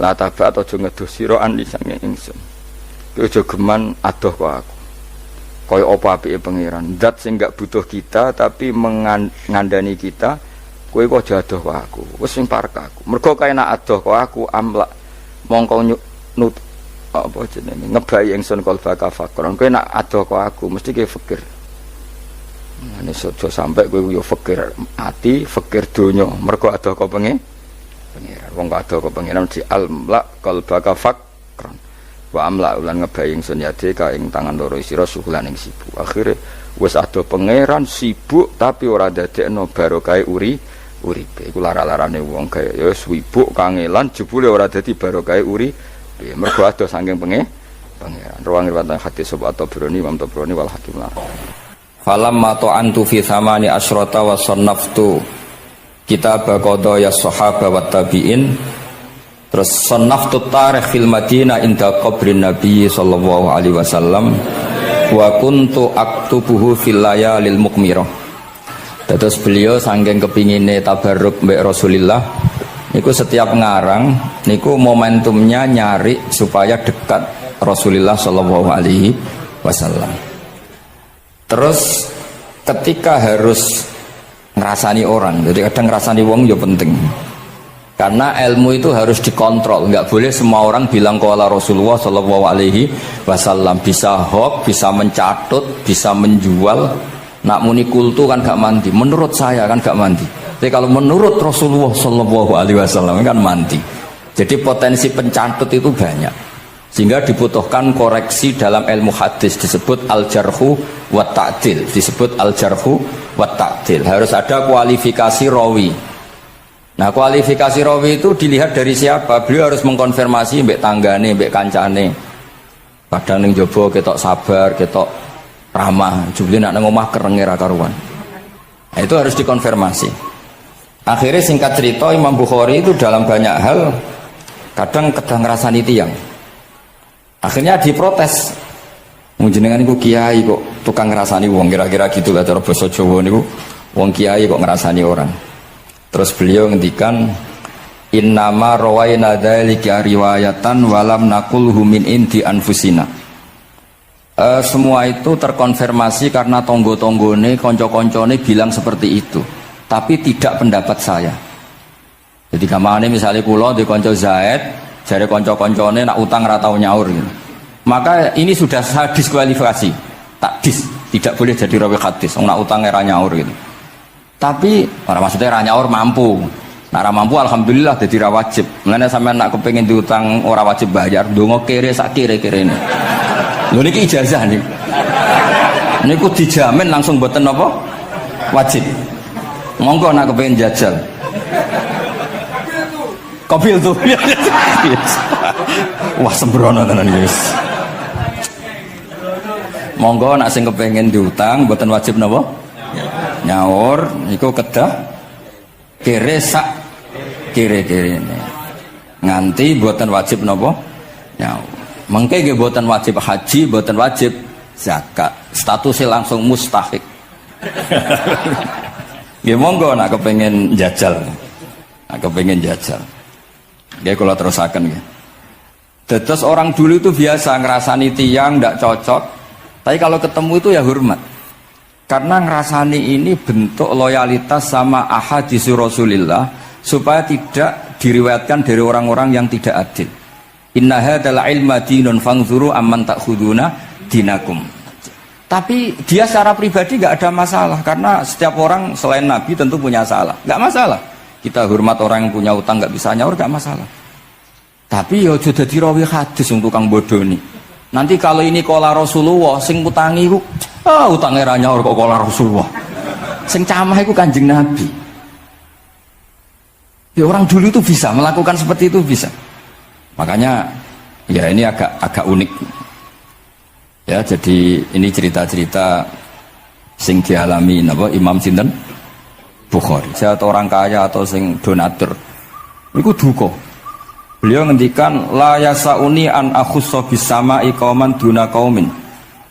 Speaker 1: la taba atau aja ngedoh sira an lisange ingsun. Kowe aja geman adoh kok aku. Kaya apa apike pangeran, zat sing gak butuh kita tapi mengandani kita, kowe kok aja adoh kok aku. Wis sing parek aku. Mergo kae nak adoh kok aku amlak mongko nut apa jenenge ngebai ingsun kalbaka fakron. Kowe nak adoh kok aku mesti kowe fikir. Ane sojo sampai kowe yo fikir ati, fikir donya. Mergo adoh kok pangeran. Wong kok adoh kok pangeran di amlak kalbaka fakron. Wa amla ulan ngebai ingsun yade ka ing tangan loro sira suhulan ing sibuk. Akhire wis adoh pangeran sibuk tapi ora dadekno barokah uripe. Iku lara-larane wong kaya ya sibuk kangelan jebule ora dadi barokah uripe. Mergo adoh saking pangeran. Ruang riwayat hadis sapa Tabrani Imam Tabrani wal Hakim. Falamma ta'antu fi thamani asyrata wa sannaftu kitab qada ya sahaba wa tabi'in. Terus sannaftu tarikh fil Madinah inda qabrin Nabi sallallahu alaihi wasallam wa kuntu aktubuhu fil layalil mukmirah. Terus beliau saking kepingine tabarruk mbek Rasulullah niku setiap ngarang niku momentumnya nyari supaya dekat Rasulullah sallallahu alaihi wasallam. Terus ketika harus ngerasani orang, jadi kadang ngerasani wong ya penting. Karena ilmu itu harus dikontrol, nggak boleh semua orang bilang qala Rasulullah sallallahu alaihi wasallam, bisa hoax, bisa mencatut, bisa menjual. Nak muni kultu kan gak mandi, menurut saya kan gak mandi. Tapi kalau menurut Rasulullah sallallahu alaihi wasallam kan mandi. Jadi potensi pencatut itu banyak. Sehingga dibutuhkan koreksi dalam ilmu hadis disebut al-jarhu wa ta'dil, disebut al-jarhu wa ta'dil. Harus ada kualifikasi rawi. Nah kualifikasi rawi itu dilihat dari siapa. Beliau harus mengkonfirmasi mbek tanggane, mbek kancane. Kadang ning jaba ketok sabar, ketok ramah, jebule nak nang omah kerenge ra karuan. Nah, itu harus dikonfirmasi. Akhirnya singkat cerita Imam Bukhari itu dalam banyak hal kadang ngrasani tiyang. Akhirnya diprotes. Jenengan niku kiai kok tukang ngrasani wong, kira-kira gitulah cara basa Jawa niku. Wong kiai kok ngrasani orang. Terus beliau ngendikan innama rawaina dzalika riwayatan walam naqulhu min indi anfusina. Semua itu terkonfirmasi karena tonggo-tonggone konco-koncone bilang seperti itu, tapi tidak pendapat saya. Jadi kamane misalnya kula di konco Zaid, jare konco-koncone nak utang ra tau nyaur gitu. Maka ini sudah saya diskualifikasi. Tidak boleh jadi rawi hadis. Wong nak utang ra nyaur gitu. Tapi orang maksudnya ra nyaur mampu. Nah ra mampu alhamdulillah dadi ra wajib. Mulane sampean nak kepengin diutang ora wajib bayar, ndonga kere sak kere-kerene. Lho niki ijazah nih. Niku dijamin langsung mboten apa? Wajib. Monggo nak kepengin jajal. Kobil tuh. Wah sembrono tenan guys. Monggo nak sing kepengin diutang mboten wajib napa? Nyaur niku kedah kere sak kere-kerene. Nganti mboten wajib napa? Nyaur. Mengke nggih mboten wajib haji, mboten wajib zakat. Statusnya langsung mustahik. Nggih monggo nak kepengin jajal. Nak kepengin jajal. Nggih kula terusaken nggih. Terus orang dulu itu biasa ngerasani tiang ndak cocok, tapi kalau ketemu itu ya hormat. Karena ngerasani ini bentuk loyalitas sama ahadits Rasulillah supaya tidak diriwayatkan dari orang-orang yang tidak adil. Inna hadzal ilma dinun fanzuru amman ta'khuduna dinakum. Tapi dia secara pribadi nggak ada masalah karena setiap orang selain Nabi tentu punya salah, nggak masalah. Kita hormat orang yang punya utang nggak bisa nyaur nggak masalah. Tapi ya aja dadi rawi hadis untuk tukang bodoni. Nanti kalau ini kola Rasulullah sing utangi ku utange ra nyaur kok kola Rasulullah. Sing camah iku Kanjeng Nabi. Ya orang dulu itu bisa melakukan seperti itu bisa. Makanya ya ini agak unik. Ya jadi ini cerita-cerita sing dialami napa Imam sinten Bukhari. Saya atau orang kaya atau sing donatur. Iku duka. Beliau ngendikan la yasauni an akhussa bisama'i qauman duna qaumin.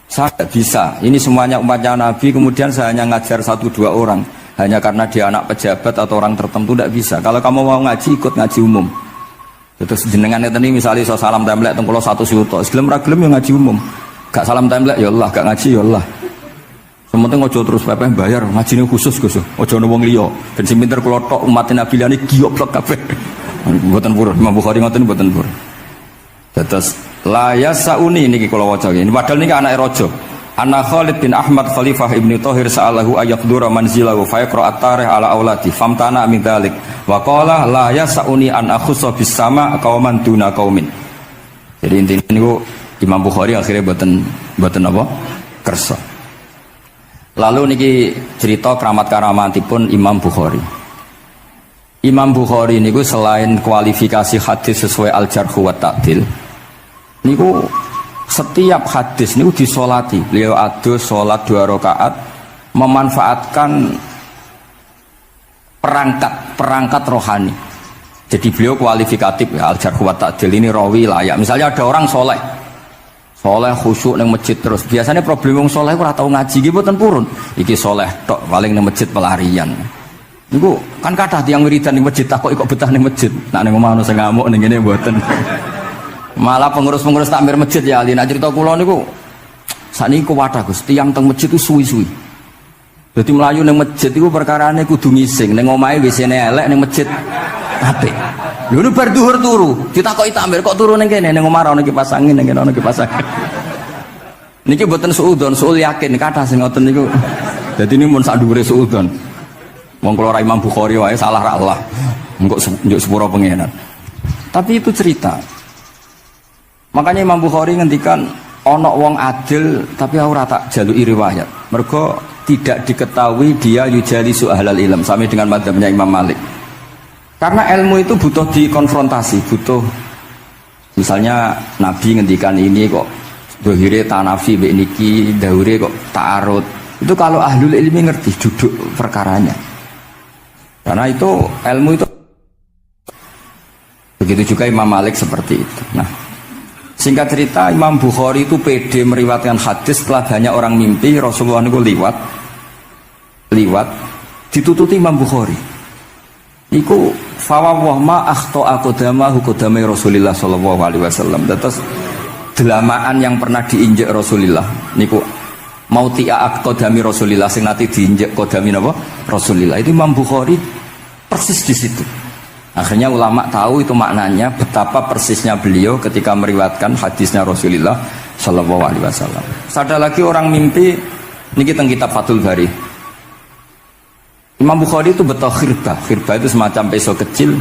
Speaker 1: Saya tidak bisa. Ini semuanya umatnya Nabi kemudian saya hanya ngajar 1-2 orang. hanya karena dia anak pejabat atau orang tertentu, tidak bisa. Kalau kamu mau ngaji, ikut ngaji umum. Terus jenengan ini misalnya so salam templek tengkulo 1 juta, gelem ra gelem ya ngaji umum. Gak salam templek ya Allah, gak ngaji ya Allah. Sementing ojo terus pepeh bayar, ngajine khusus Gus. Ojo ono wong liya. Ben sing pinter kula tok umat Nabi liyane giyoblok kabeh. Mboten purun, Imam Bukhari ngoten mboten purun. Dados la yasauni niki kula waca iki. Padahal niki anake raja. Anna Khalid bin Ahmad Khalifah Ibnu Thahir sa'alahu ayaqdura manzilahu fa yaqra at-tarikh ala auladi famtana min dzalik wa qala la yasauni an akhussa bis sama qauman duna qaumin. Jadi intinya niku Imam Bukhari akhirnya boten apa? Kersa. Lalu niki cerita keramat-keramatipun Imam Bukhari. Imam Bukhari niku selain kualifikasi hadis sesuai al-jarh wa ta'dil, niku setiap hadis niku disolati. Beliau adus sholat 2 rakaat, memanfaatkan perangkat rohani. Jadi beliau kualifikatif ya, al-jarh wa ta'dil ini rawi layak. Misalnya ada orang soleh khusyuk nang masjid terus. Biasanya problem wong soleh ora tau ngaji iki mboten purun. Iki soleh tok paling nang masjid pelarian. Niku kan kathah tiyang wiridan ning masjid tak kok betah ning masjid. Nak ning omah ono sing ngamuk ning ngene mboten. Malah pengurus-pengurus takmir masjid ya ali nak cerita kula niku sakniki kuwathah Gus, tiyang teng masjid itu suwi-suwi. Dadi mlayu ning masjid iku perkarane kudu ngising, ning omahe WC-ne elek ning masjid apik. Lho nu bar dhuwur turu, ditakoki takmir kok turu ning kene ning omah ana kipas angin ning kene ana kipas angin. Niki mboten suudzon, suul yakin kathah sing ngoten niku. Dadi ini mun sak dhuwure suudzon. Wong kula ra Imam Bukhari wae salah ra Allah. Engko njuk sepuro pengenan. Tapi itu cerita. Makanya Imam Bukhari ngendikan ono wong adil tapi ora tak jaluki riwayat. Mergo tidak diketahui dia yujalisu ahlal ilm sama dengan madzhabnya Imam Malik. Karena ilmu itu butuh dikonfrontasi, butuh misalnya Nabi ngendikan ini kok dohire tanafi mbek niki, daure kok ta'arud. Itu kalau ahlul ilmi ngerti duduk perkaranya. Karena itu ilmu itu begitu juga Imam Malik seperti itu. Nah, singkat cerita Imam Bukhari itu pede meriwayatkan hadis setelah banyak orang mimpi Rasulullah itu liwat ditututi Imam Bukhari. Iku fawwah ma akhta aqdamahu qadamai Rasulullah sallallahu alaihi wasallam. Terus delamaan yang pernah diinjek Rasulullah niku mautia aqdami Rasulullah sing nate diinjek qadami napa Rasulullah. Itu Imam Bukhari persis di situ. Akhirnya ulama tahu itu maknanya betapa persisnya beliau ketika meriwayatkan hadisnya Rasulullah Shallallahu Alaihi Wasallam. Ada lagi orang mimpi, niki teng kitab Fathul Bari. Imam Bukhari itu betul khirbah itu semacam pisau kecil.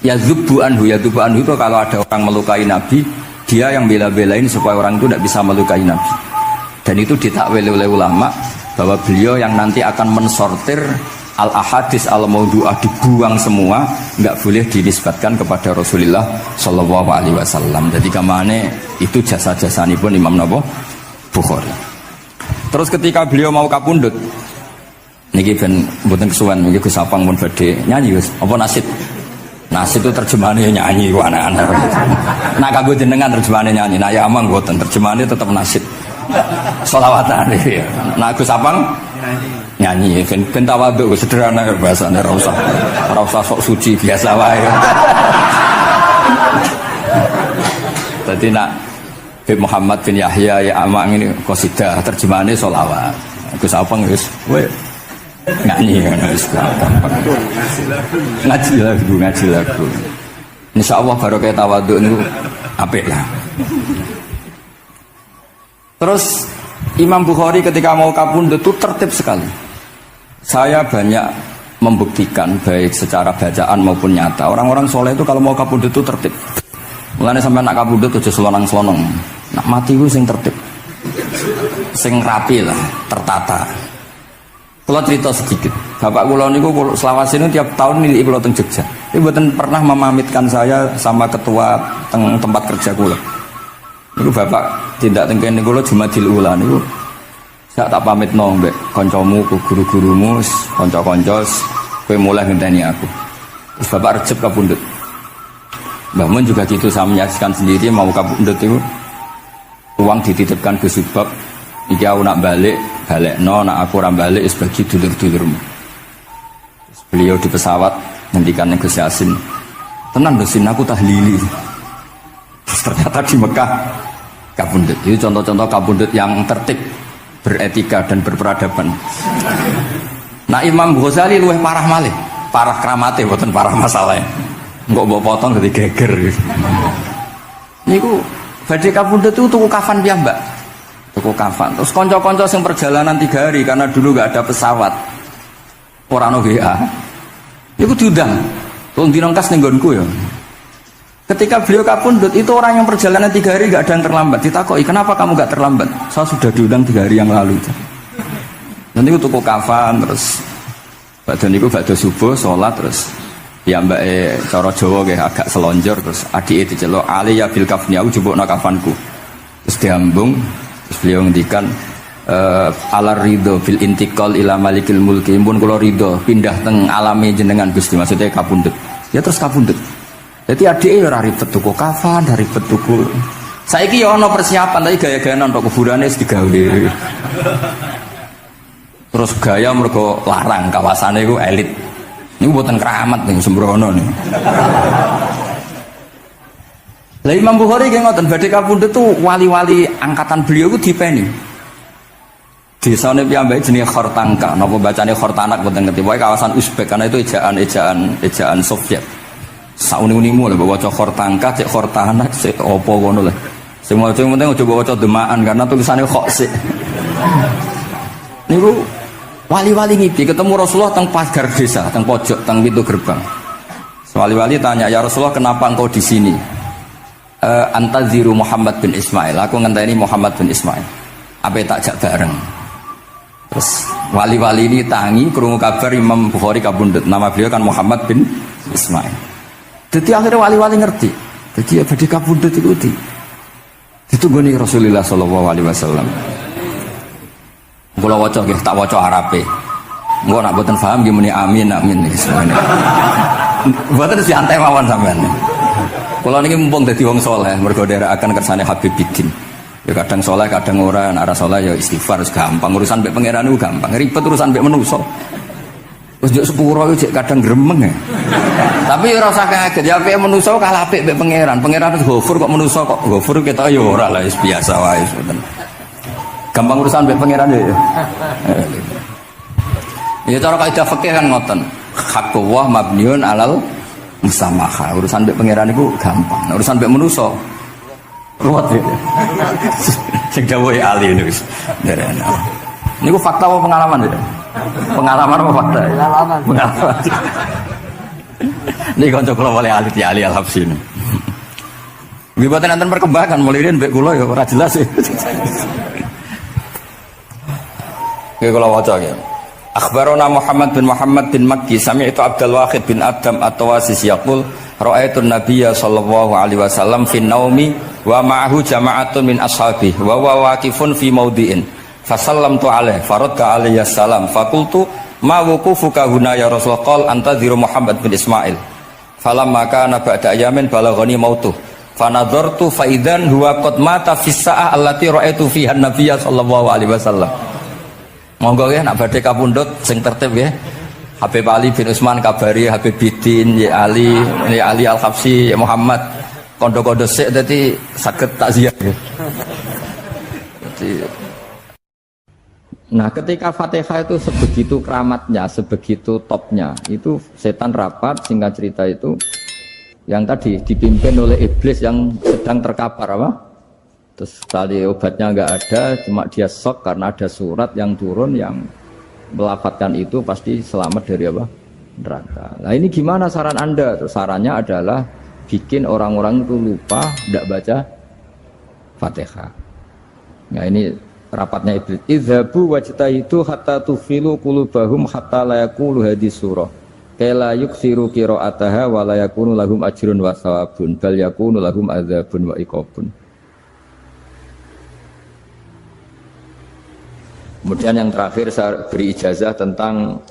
Speaker 1: Ya zubu anhu itu kalau ada orang melukai Nabi, dia yang bela-belain supaya orang itu tidak bisa melukai Nabi. Dan itu ditakwil oleh ulama bahwa beliau yang nanti akan mensortir al-ahadis al-maudu'ah, dibuang semua, nggak boleh dinisbatkan kepada Rasulullah Shallallahu Alaihi Wasallam. Jadi kemana itu jasa-jasa ini pun Imam Bukhari. Terus ketika beliau mau kapundhut, niki ben mboten kesuwen, niki Gus Sapang pun badhe nyanyi Gus. Apa nasib? Nasib itu terjemahannya nyanyi ku anak-anak. Nah kanggo jenengan terjemahannya nyanyi, nah ya amang mboten terjemahannya tetap nasib. Sholawatan ya. Nah Gus Sapang nyanyi ben tawadhu sederhana bahasane ora usah sok suci biasa wae. Tadi nak Habib Muhammad bin Yahya ya Amang ini qasidah terjemahannya sholawat. Gus Sapang wis nyanyi wis gampang. Ngaji lagu. Insyaallah barokah tawadhu niku apik lah. Terus Imam Bukhari ketika mau kapundhut itu tertib sekali. Saya banyak membuktikan baik secara bacaan maupun nyata. Orang-orang soleh itu kalau mau kapundhut itu tertib. Mulane sampai nak kapundhut aja selonang-selonong. Nak mati itu sing tertib. Sing rapi lah, tertata. Kalau cerita sedikit. Bapak kula niku selawase niku tiap tahun nilai kula teng Jogja. Tapi mboten pernah memamitkan saya sama ketua tempat kerja kula. Niku bapak tindak tengkene kula Jumadil Ula niku sak tak pamitno mbek kancamu ku guru-gurumu kanca-kanca kowe mulai ngenteni aku. Terus bapak recep kapundhut. Mbah Mun juga gitu, saya menyaksikan sendiri mau kapundhut itu uang dititipkan ke Subab iki aku nak balekno nak aku ora balik wis bagi dulur-dulurmu. Beliau di pesawat ngendikan yang Gus Yasin, tenang Gus Yasin, aku tahlili. Ternyata di Mekah kabundut. Itu contoh-contoh kabundut yang tertib, beretika dan berperadaban. Nah Imam Ghazali luwih parah malih, parah kramate boten parah masalahnya. Enggak mbok potong dadi geger. Niku badhe kabundut itu tuku kafan piyambak. Tuku kafan. Terus kanca-kanca sing perjalanan 3 hari karena dulu enggak ada pesawat. Ora ono WA. Niku diundang. Tolong dinongkas ning nggonku ya. Ketika beliau kabundut itu orang yang perjalanan 3 hari enggak ada yang terlambat. Ditakoki, "Kenapa kamu enggak terlambat?" "Saya sudah diundang 3 hari yang lalu." Nanti aku tuku kafan terus badhe niku badhe subuh salat terus ya mbak cara Jawa nggih agak selonjor terus adike diceluk ali ya bil kafni aku jupukno kafanku. Terus diambung terus beliau ngendikan alar ridho bil intiqal ila malikil mulki pun kula ridho pindah teng alame jenengan Gusti maksudnya kabundut. Ya terus kabundut. Jadi adike ya ora ribet tuku kafan, ora ribet tuku. Saiki ya ana persiapan tapi gaya-gayaan untuk kuburane wis digawe. Terus gaya mergo larang kawasannya itu elit. Ini buatan keramat nih sembrono nih. Lah Imam Bukhari ki ngoten badhe kabundut tuh wali-wali angkatan beliau ku dipeni. Desane piyambake jenenge Khortangka, napa bacane Khortanak mboten ngerti. Pokoke kawasan Uzbek karena itu ejaan Soviet. Sauni-unimu lho waca Khortangka, cek Khortanak, cek apa ngono lho. Sing maca penting aja waca demaan karena tulisane kok sik. Niku wali-wali ngipi ketemu Rasulullah teng pagar desa, teng pojok, teng pintu gerbang. Wali-wali tanya, "Ya Rasulullah, kenapa engkau di sini?" "Antaziru Muhammad bin Ismail." Aku ngenteni Muhammad bin Ismail. Apa tak jak bareng. Terus wali-wali ini tangi krungu kabar Imam Bukhari kabundut. Nama beliau kan Muhammad bin Ismail. Jadi akhirnya wali-wali ngerti. Jadi ya badhe kabundut itu ditunggoni Rasulullah sallallahu alaihi wasallam. Kula waca nggih tak waca Arabe. Engko nak mboten paham nggih muni amin amin niki semene. Mboten santai mawon sampean. Kula niki mumpung dadi wong saleh mergo nderekaken kersane Habib Bidin. Ya kadang saleh kadang ora, nek ora saleh ya istighfar wis gampang. Urusan mbek pangeran niku gampang. Ribet urusan mbek manusa. Wis njuk sepuro iki kadang gremeng ya. Tapi ora usah kaget ya apike manusa kalah apik mbek pangeran. Pangeran wis ghafur kok manusa kok ghafur ketok ya ora lah wis biasa wae ngoten. Gampang urusan mbek pangeran ya. Ya cara kaidah fikih kan ngoten. Haqqullah mabniun alal musamaha. Urusan mbek pangeran iku gampang. Nah, urusan mbek manusa ruwet ya. Sing dawuhe ali niku. Niku fakta apa pengalaman ya? Pengalaman apa fakta? Pengalaman. Niki kanca kula wali ali Ali Al-Habsyi. Nggih boten enten perkembangan mulai mbek kula ya ora jelas ya. Oke kalau waca ya. Akhbarona Muhammad bin Makki sami'tu Abdul Wahid bin Adam at-Tawasis yaqul ra'aitu an-nabiyya sallallahu alaihi wasallam fi naumi wa ma'ahu jama'atun min ashabi wa huwa waqifun fi mawdi'in fasallamtu alaihi faradda alayhi assalam faqultu ma wuqufuka huna ya Rasulullah qala antaziru Muhammad bin Ismail falamma kana ba'da ayamin balaghani mautuh fanadhartu fa idzan huwa qad mata fi sa'ah allati ra'aitu fiha an-nabiyya sallallahu alaihi wasallam. Monggo ya nak badhe kapundhut sing tertib ya. Habib Ali bin Utsman kabari Habib Bidin ya Ali Al-Habsyi ya Muhammad kondo-kondo sik dadi saged takziah ya. Nah, ketika Fatihah itu sebegitu keramatnya, sebegitu topnya, itu setan rapat singkat cerita itu yang tadi dipimpin oleh iblis yang sedang terkapar apa? Terus tali obatnya nggak ada, cuma dia shock karena ada surat yang turun yang melafatkan itu pasti selamat dari apa? Neraka. Nah ini gimana saran Anda? Terus sarannya adalah bikin orang-orang itu lupa tidak baca Fatihah. Nah ini rapatnya iblis. Idzabu wajtahidu hatta tufilu qulubahum hatta la yaqulu hadis surah. Kala yuksiru qiraataha wa la yakunu lahum ajrun wa thawabun bal yakunu lahum adzabun wa iqabun. Kemudian yang terakhir saya beri ijazah tentang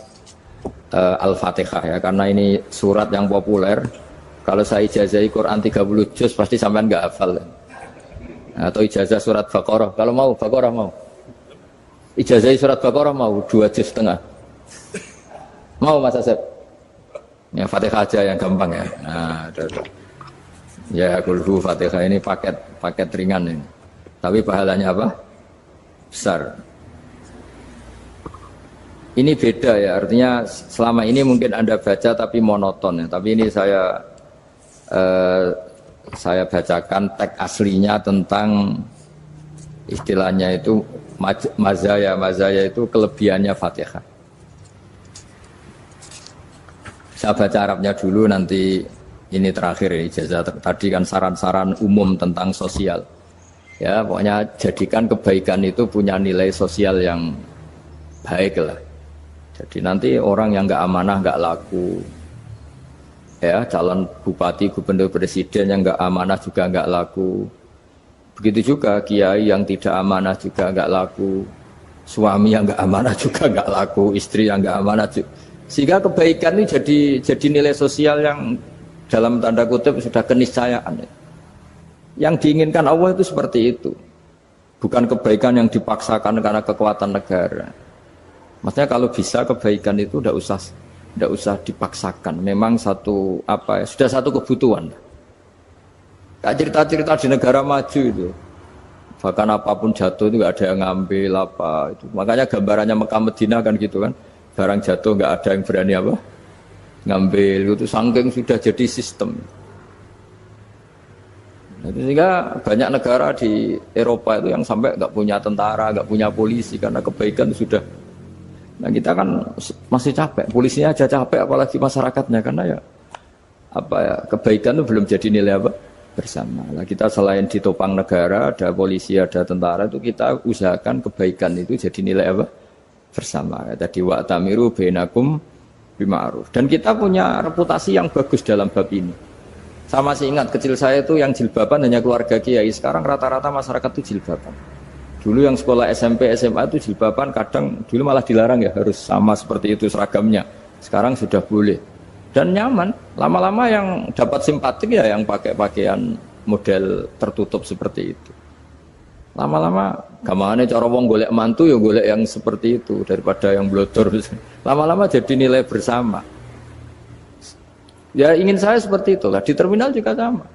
Speaker 1: Al-Fatihah ya, karena ini surat yang populer. Kalau saya ijazahi Quran 30 juz pasti sampean nggak hafal. Atau ijazah surat Baqarah, kalau mau Baqarah mau. Ijazahi surat Baqarah mau 2 juz setengah. Mau Mas Asep?
Speaker 2: Ya Fatihah aja yang gampang ya. Nah, ya kulhu Fatihah ini paket ringan ini. Tapi pahalanya apa? Besar. Ini beda ya, artinya selama ini mungkin Anda baca tapi monoton ya. Tapi ini saya bacakan teks aslinya tentang istilahnya itu mazaya itu kelebihannya Fatihah. Saya baca Arabnya dulu, nanti ini terakhir ini ijazah tadi kan saran-saran umum tentang sosial. Ya, pokoknya jadikan kebaikan itu punya nilai sosial yang baik lah. Jadi nanti orang yang nggak amanah nggak laku. Ya, calon bupati, gubernur, presiden yang nggak amanah juga nggak laku. Begitu juga kiai yang tidak amanah juga nggak laku. Suami yang nggak amanah juga nggak laku. Istri yang nggak amanah juga. Sehingga kebaikan ini jadi nilai sosial yang dalam tanda kutip sudah keniscayaan. Yang diinginkan Allah itu seperti itu. Bukan kebaikan yang dipaksakan karena kekuatan negara. Maksudnya kalau bisa kebaikan itu tidak usah dipaksakan. Memang sudah satu kebutuhan. Kayak cerita-cerita di negara maju itu. Bahkan apapun jatuh itu nggak ada yang ngambil apa itu. Makanya gambarannya Mekah Madinah kan gitu kan. Barang jatuh nggak ada yang berani apa ngambil, itu saking sudah jadi sistem. Sehingga banyak negara di Eropa itu yang sampai nggak punya tentara, nggak punya polisi karena kebaikan sudah. Nah kita kan masih capek, polisinya aja capek apalagi masyarakatnya, karena ya kebaikan itu belum jadi nilai bersama. Nah kita selain ditopang negara, ada polisi, ada tentara, itu kita usahakan kebaikan itu jadi nilai bersama. Tadi wa'tamiru bainakum bima'ruf. Dan kita punya reputasi yang bagus dalam bab ini. Saya masih ingat kecil saya itu yang jilbaban hanya keluarga kiai. Sekarang rata-rata masyarakat itu jilbaban. Dulu yang sekolah SMP, SMA itu jilbaban kadang dulu malah dilarang ya, harus sama seperti itu seragamnya. Sekarang sudah boleh. Dan nyaman. Lama-lama yang dapat simpatik ya yang pakai pakaian model tertutup seperti itu. Lama-lama gamane cara wong golek mantu ya golek yang seperti itu daripada yang blodor. Lama-lama jadi nilai bersama. Ya ingin saya seperti itulah. Di terminal juga sama.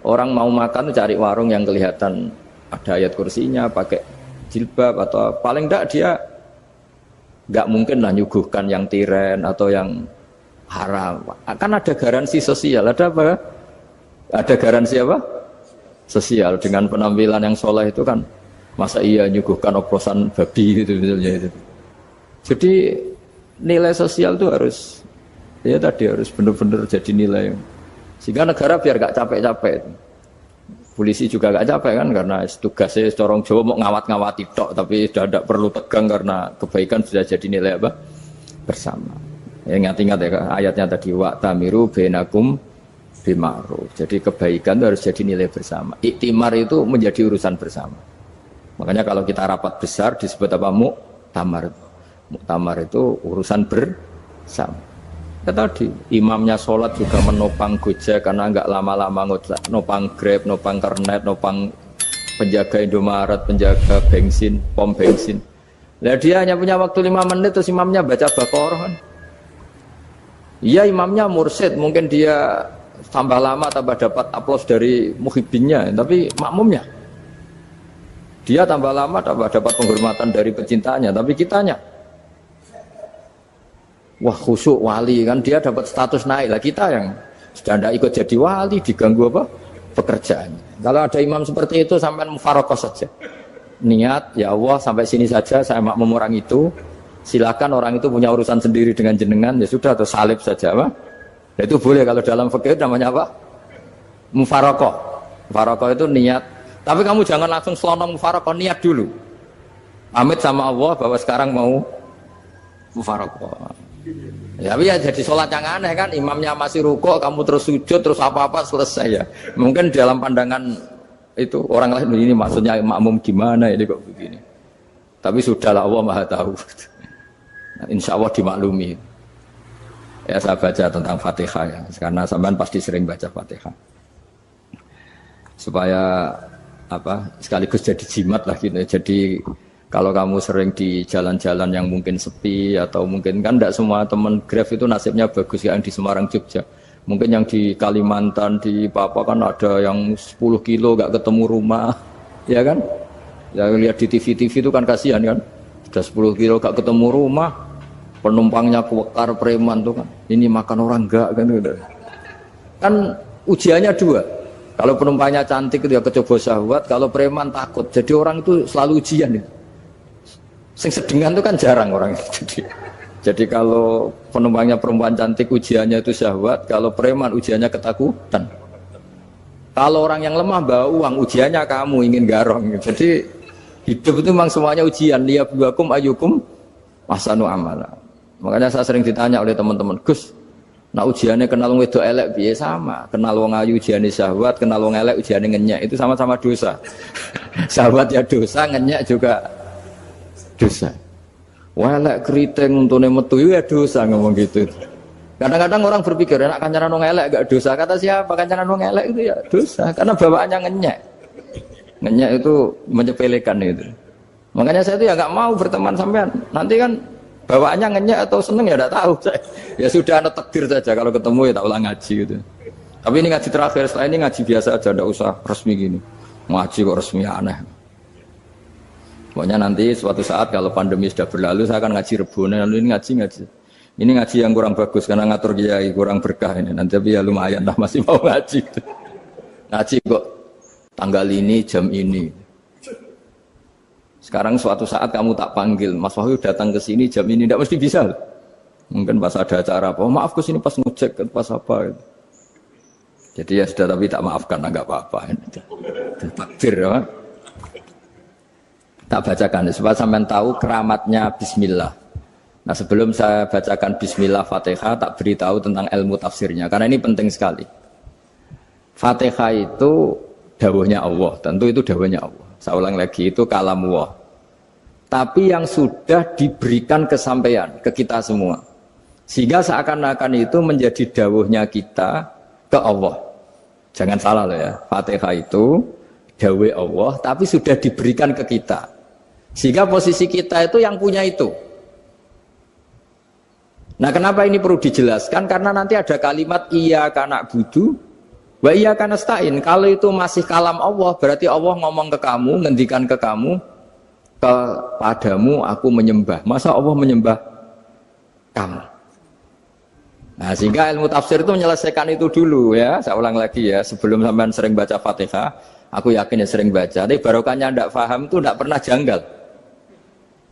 Speaker 2: Orang mau makan cari warung yang kelihatan ada ayat kursinya, pakai jilbab atau paling enggak dia enggak mungkin lah nyuguhkan yang tiren atau yang haram. Kan ada garansi sosial, ada apa? Ada garansi apa? Sosial dengan penampilan yang soleh itu kan, masa iya nyuguhkan oplosan babi gitu misalnya itu. Jadi nilai sosial itu harus benar-benar jadi nilai sehingga negara biar gak capek-capek. Polisi juga gak capek kan karena tugasnya corong Jawa mau ngawat-ngawati tok, tapi sudah tidak perlu tegang karena kebaikan sudah jadi nilai bersama. Ya, ingat-ingat ya ayatnya tadi wa'tamiru bainakum bima'ruf. Jadi kebaikan itu harus jadi nilai bersama. Iktimar itu menjadi urusan bersama. Makanya kalau kita rapat besar disebut apa? Muktamar. Muktamar itu urusan bersama. Ya tadi imamnya sholat juga menopang Gojek karena enggak lama-lama nopang Grab, nopang Kernet, nopang penjaga Indomaret, penjaga bensin, pom bensin. Nah dia hanya punya waktu 5 menit terus imamnya baca Baqarah kan. Iya imamnya mursyid, mungkin dia tambah lama tambah dapat aplaus dari muhibbinnya, tapi makmumnya dia tambah lama tambah dapat penghormatan dari pecintanya, tapi kitanya wah khusyuk wali kan, dia dapat status naik lah, kita yang sudah tidak ikut jadi wali diganggu apa pekerjaannya. Kalau ada imam seperti itu sampai mufaroqah saja, niat ya Allah sampai sini saja saya makmum orang itu, silakan orang itu punya urusan sendiri dengan jenengan, ya sudah atau salib saja apa. Nah, itu boleh kalau dalam fikih namanya apa? Mufaroqah. Mufaroqah itu niat. Tapi kamu jangan langsung selonong mufaroqah, niat dulu. Pamit sama Allah bahwa sekarang mau mufaroqah. Ya, ya jadi sholat yang aneh kan, imamnya masih rukuk, kamu terus sujud, terus apa-apa selesai ya. Mungkin dalam pandangan itu orang lain ini maksudnya makmum gimana ini kok begini. Tapi sudahlah Allah Maha tahu. Nah, insya Allah dimaklumi. Ya saya baca tentang Fatihah ya, karena sampean pasti sering baca Fatihah. Supaya apa sekaligus jadi jimat lah gitu. Jadi Kalau kamu sering di jalan-jalan yang mungkin sepi atau mungkin kan tidak semua teman Grab itu nasibnya bagus ya, yang di Semarang Jogja. Mungkin yang di Kalimantan di Papua kan ada yang 10 kilo gak ketemu rumah, ya kan? Ya lihat di TV-TV itu kan kasihan kan. Sudah 10 kilo gak ketemu rumah, penumpangnya kewekar preman tuh kan. Ini makan orang enggak kan gitu. Kan ujiannya dua. Kalau penumpangnya cantik itu ya kecoba syahwat, kalau preman takut. Jadi orang itu selalu ujian itu. Sing sedengan itu kan jarang orang itu. Jadi kalau penumpangnya perempuan cantik ujiannya itu syahwat, kalau preman ujiannya ketakutan. Kalau orang yang lemah bawa uang ujiannya kamu ingin garong. Jadi hidup itu memang semuanya ujian. Liyabluwakum ayyukum ahsanu amala. Makanya saya sering ditanya oleh teman-teman, Gus, nah ujiannya kenal wong wedok elek piye sama? Kenal wong ayu ujiannya syahwat, kenal wong elek ujiannya ngenyek, itu sama-sama dosa. Syahwat ya dosa, ngenyek juga dosa. Welek keriting untune metu ya dosa ngomong gitu. Kadang-kadang orang berpikir enak kancanan wong elek gak dosa. Kata siapa kancanan wong elek itu ya dosa karena bawaannya ngenyek. Ngenyek itu menyepelekan itu. Makanya saya itu ya gak mau berteman sampean. Nanti kan bawaannya ngenyek atau seneng ya enggak tahu saya. Ya sudah ada takdir saja kalau ketemu ya tak ulang ngaji gitu. Tapi ini ngaji terakhir, setelah ini ngaji biasa aja enggak usah resmi gini. Ngaji kok resmi aneh. Pokoknya nanti suatu saat kalau pandemi sudah berlalu saya akan ngaji Rebone, lalu ini ngaji. Ini ngaji yang kurang bagus karena ngatur kiai kurang berkah ini. Nanti tapi ya lumayan lah masih mau ngaji. Ngaji kok tanggal ini jam ini. Sekarang suatu saat kamu tak panggil, Mas Wahyu datang ke sini jam ini tidak mesti bisa. Mungkin pas ada acara apa, oh, maaf ke sini pas ngecek pas apa. Gitu. Jadi ya sudah tapi tak maafkan enggak apa-apa. Takdir ya. Tak bacakan supaya sampean tahu keramatnya bismillah. Nah, sebelum saya bacakan bismillah Fatihah tak beritahu tentang ilmu tafsirnya karena ini penting sekali. Fatihah itu dawuhnya Allah, tentu itu dawuhnya Allah. Saya ulang lagi itu kalamullah. Tapi yang sudah diberikan kesampaian ke kita semua. Sehingga seakan-akan itu menjadi dawuhnya kita ke Allah. Jangan salah loh ya. Fatihah itu dawuh Allah tapi sudah diberikan ke kita. Sehingga posisi kita itu yang punya itu. Nah kenapa ini perlu dijelaskan? Karena nanti ada kalimat iyyaka na'budu wa iyyaka nasta'in. Kalau itu masih kalam Allah, berarti Allah ngomong ke kamu, ngendikan ke kamu, kepadamu aku menyembah. Masa Allah menyembah kamu? Nah sehingga ilmu tafsir itu menyelesaikan itu dulu ya. Saya ulang lagi ya, sebelum sampean sering baca Fatihah, aku yakin ya sering baca. Tapi barokahnya tidak paham itu tidak pernah janggal.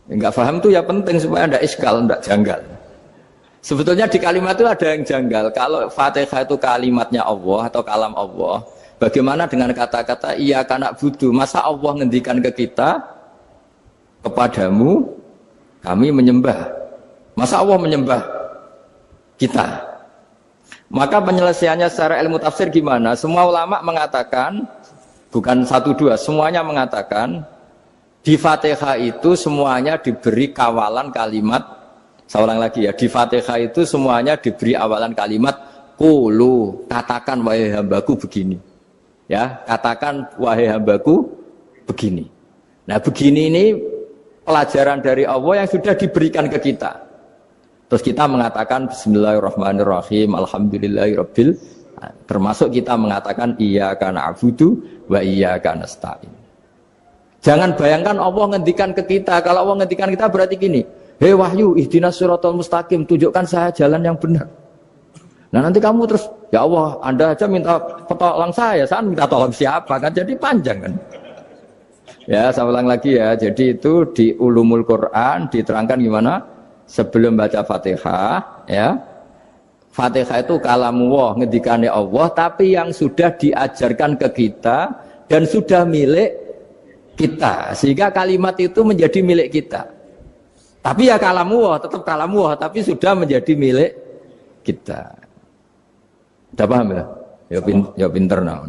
Speaker 2: Enggak paham itu ya penting supaya tidak iskal, tidak janggal. Sebetulnya di kalimat itu ada yang janggal. Kalau Fatihah itu kalimatnya Allah atau kalam Allah, bagaimana dengan kata-kata iyyaka na'budu? Masa Allah ngendikan ke kita, kepadamu kami menyembah. Masa Allah menyembah kita? Maka penyelesaiannya secara ilmu tafsir gimana? Semua ulama mengatakan, bukan satu dua, semuanya mengatakan di Fatihah itu semuanya diberi kawalan kalimat. Saya ulang lagi ya, di Fatihah itu semuanya diberi awalan kalimat qulu, katakan wahai hambaku begini. Ya, katakan wahai hambaku begini. Nah, begini ini pelajaran dari Allah yang sudah diberikan ke kita. Terus kita mengatakan bismillahirrahmanirrahim, alhamdulillahirabbil, termasuk kita mengatakan iyyaka na'budu wa iyyaka nasta'in. Jangan bayangkan Allah ngendikan ke kita. Kalau Allah ngendikan kita berarti gini, hei Wahyu, ihdinas siratal mustaqim, tunjukkan saya jalan yang benar. Nah nanti kamu terus, ya Allah, Anda aja minta tolong saya minta tolong siapa kan? Jadi panjang kan? Ya, saya ulang lagi ya. Jadi itu di Ulumul Quran diterangkan gimana? Sebelum baca Fatihah, ya. Fatihah itu kalamullah, ngendikannya Allah, tapi yang sudah diajarkan ke kita dan sudah milik kita, sehingga kalimat itu menjadi milik kita. Tapi ya kalamullah, tetap kalamullah, tapi sudah menjadi milik kita. Udah paham ya? Ya pinter nah.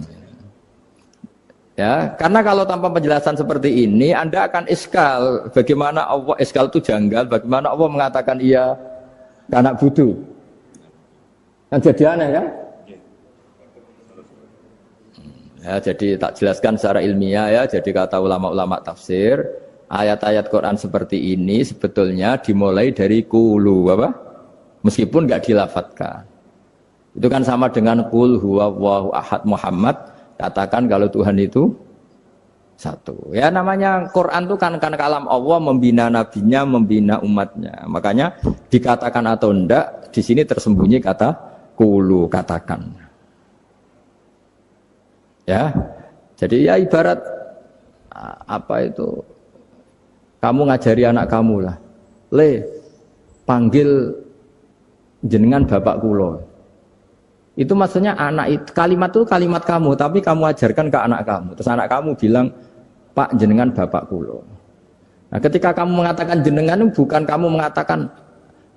Speaker 2: Ya, karena kalau tanpa penjelasan seperti ini, Anda akan iskal. Bagaimana Allah, iskal itu janggal, bagaimana Allah mengatakan iya karena butuh. Kan jadi aneh ya? Ya, jadi tak jelaskan secara ilmiah ya. Jadi kata ulama-ulama tafsir, ayat-ayat Quran seperti ini sebetulnya dimulai dari qulu apa? Meskipun enggak dilafatkan. Itu kan sama dengan qul huwallahu ahad Muhammad, katakan kalau Tuhan itu satu. Ya namanya Quran itu kan kalam Allah, membina nabinya, membina umatnya. Makanya dikatakan atau enggak, di sini tersembunyi kata qulu, katakan. Ya. Jadi ya ibarat apa itu? Kamu ngajari anak kamu lah. Le, panggil jenengan bapak kulo. Itu maksudnya anak itu, kalimat itu kalimat kamu, tapi kamu ajarkan ke anak kamu. Terus anak kamu bilang, Pak jenengan bapak kulo. Nah ketika kamu mengatakan jenengan, bukan kamu mengatakan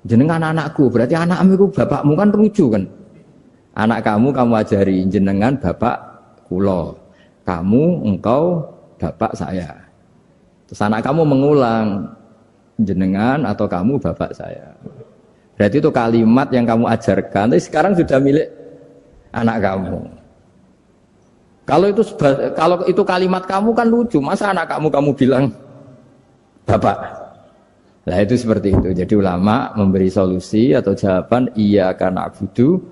Speaker 2: jenengan anakku, berarti anakmu itu bapakmu, kan lucu kan. Anak kamu ajari jenengan bapak kulo. Kamu, engkau, bapak saya. Terus anak kamu mengulang, jenengan atau kamu bapak saya. Berarti itu kalimat yang kamu ajarkan, tapi sekarang sudah milik anak kamu. Kalau itu kalimat kamu kan lucu, masa anak kamu bilang bapak? Nah itu seperti itu. Jadi ulama memberi solusi atau jawaban iyyaka na'budu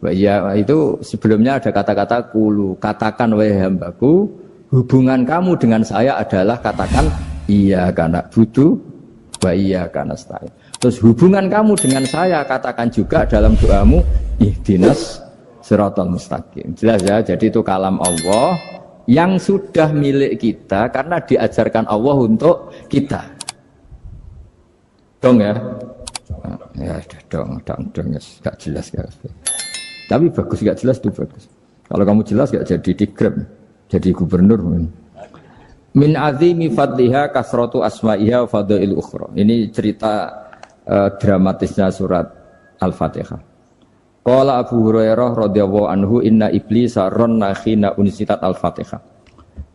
Speaker 2: wa iya, itu sebelumnya ada kata-kata qulu, katakan wahai hambaku, hubungan kamu dengan saya adalah katakan iyyaka na'budu wa iyyaka nasta'in. Terus hubungan kamu dengan saya katakan juga dalam doamu ihdinas siratal mustaqim. Jelas ya, jadi itu kalam Allah yang sudah milik kita karena diajarkan Allah untuk kita. Dong ya? Ya dong, gak jelas ya. Tapi bagus, gak jelas itu bagus. Kalau kamu jelas gak jadi digrab, jadi gubernur. Min azimi fadliha kasratu asma'iha wa fadail ukhra. Ini cerita dramatisnya surat Al-Fatihah. Qala Abu Hurairah radhiyallahu anhu inna iblisa ranna khina unsitat Al-Fatihah.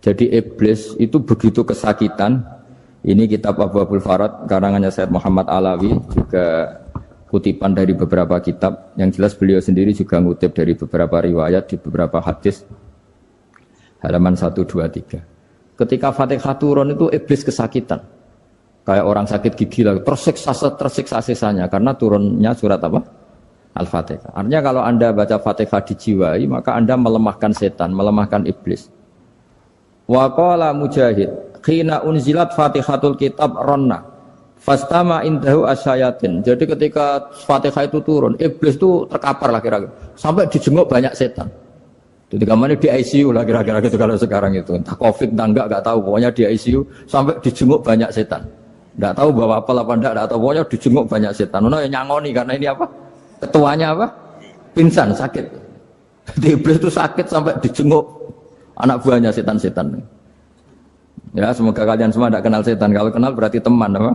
Speaker 2: Jadi iblis itu begitu kesakitan. Ini kitab Abu Abul Farad karangannya Sayyid Muhammad Alawi, juga kutipan dari beberapa kitab. Yang jelas beliau sendiri juga ngutip dari beberapa riwayat di beberapa hadis. Halaman 123. Ketika Fatihah turun itu iblis kesakitan. Kayak orang sakit gigi lah, tersiksa sisanya karena turunnya surat apa? Al-Fatihah. Artinya kalau Anda baca Fatihah dijiwai, maka Anda melemahkan setan, melemahkan iblis. Wa qala Mujahid, khina unzilat Fatihatul Kitab ronna fastama indahu asyayatin. Jadi ketika Fatihah itu turun, iblis itu terkapar lah kira-kira, sampai dijenguk banyak setan. Jadi kemana di ICU lah kira-kira gitu kalau sekarang itu, entah COVID entah enggak tahu, pokoknya di ICU sampai dijenguk banyak setan. Enggak tahu bawa apa enggak tahu, pokoknya dijenguk banyak setan. Ono yang nyangoni karena ini apa? Ketuanya apa? Pingsan, sakit. Jadi iblis itu sakit sampai dijenguk anak buahnya setan-setan. Ya, semoga kalian semua tidak kenal setan. Kalau kenal berarti teman, apa?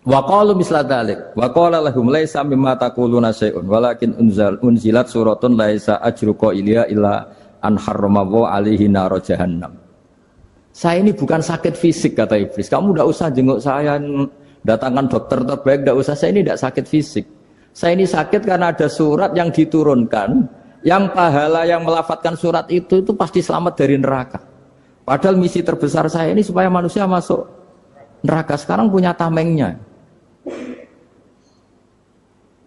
Speaker 2: Wa qalu misla dzalik. Wa qala lahum laisa mimma taquluna syai'un walakin unzilat suratun laisa ajru qailiha illa an harrama alaihi nar jahannam. Saya ini bukan sakit fisik kata iblis. Kamu tidak usah jenguk saya, datangkan dokter terbaik, tidak usah. Saya ini tidak sakit fisik. Saya ini sakit karena ada surat yang diturunkan, yang pahala yang melafatkan surat itu pasti selamat dari neraka. Padahal misi terbesar saya ini supaya manusia masuk neraka. Sekarang punya tamengnya.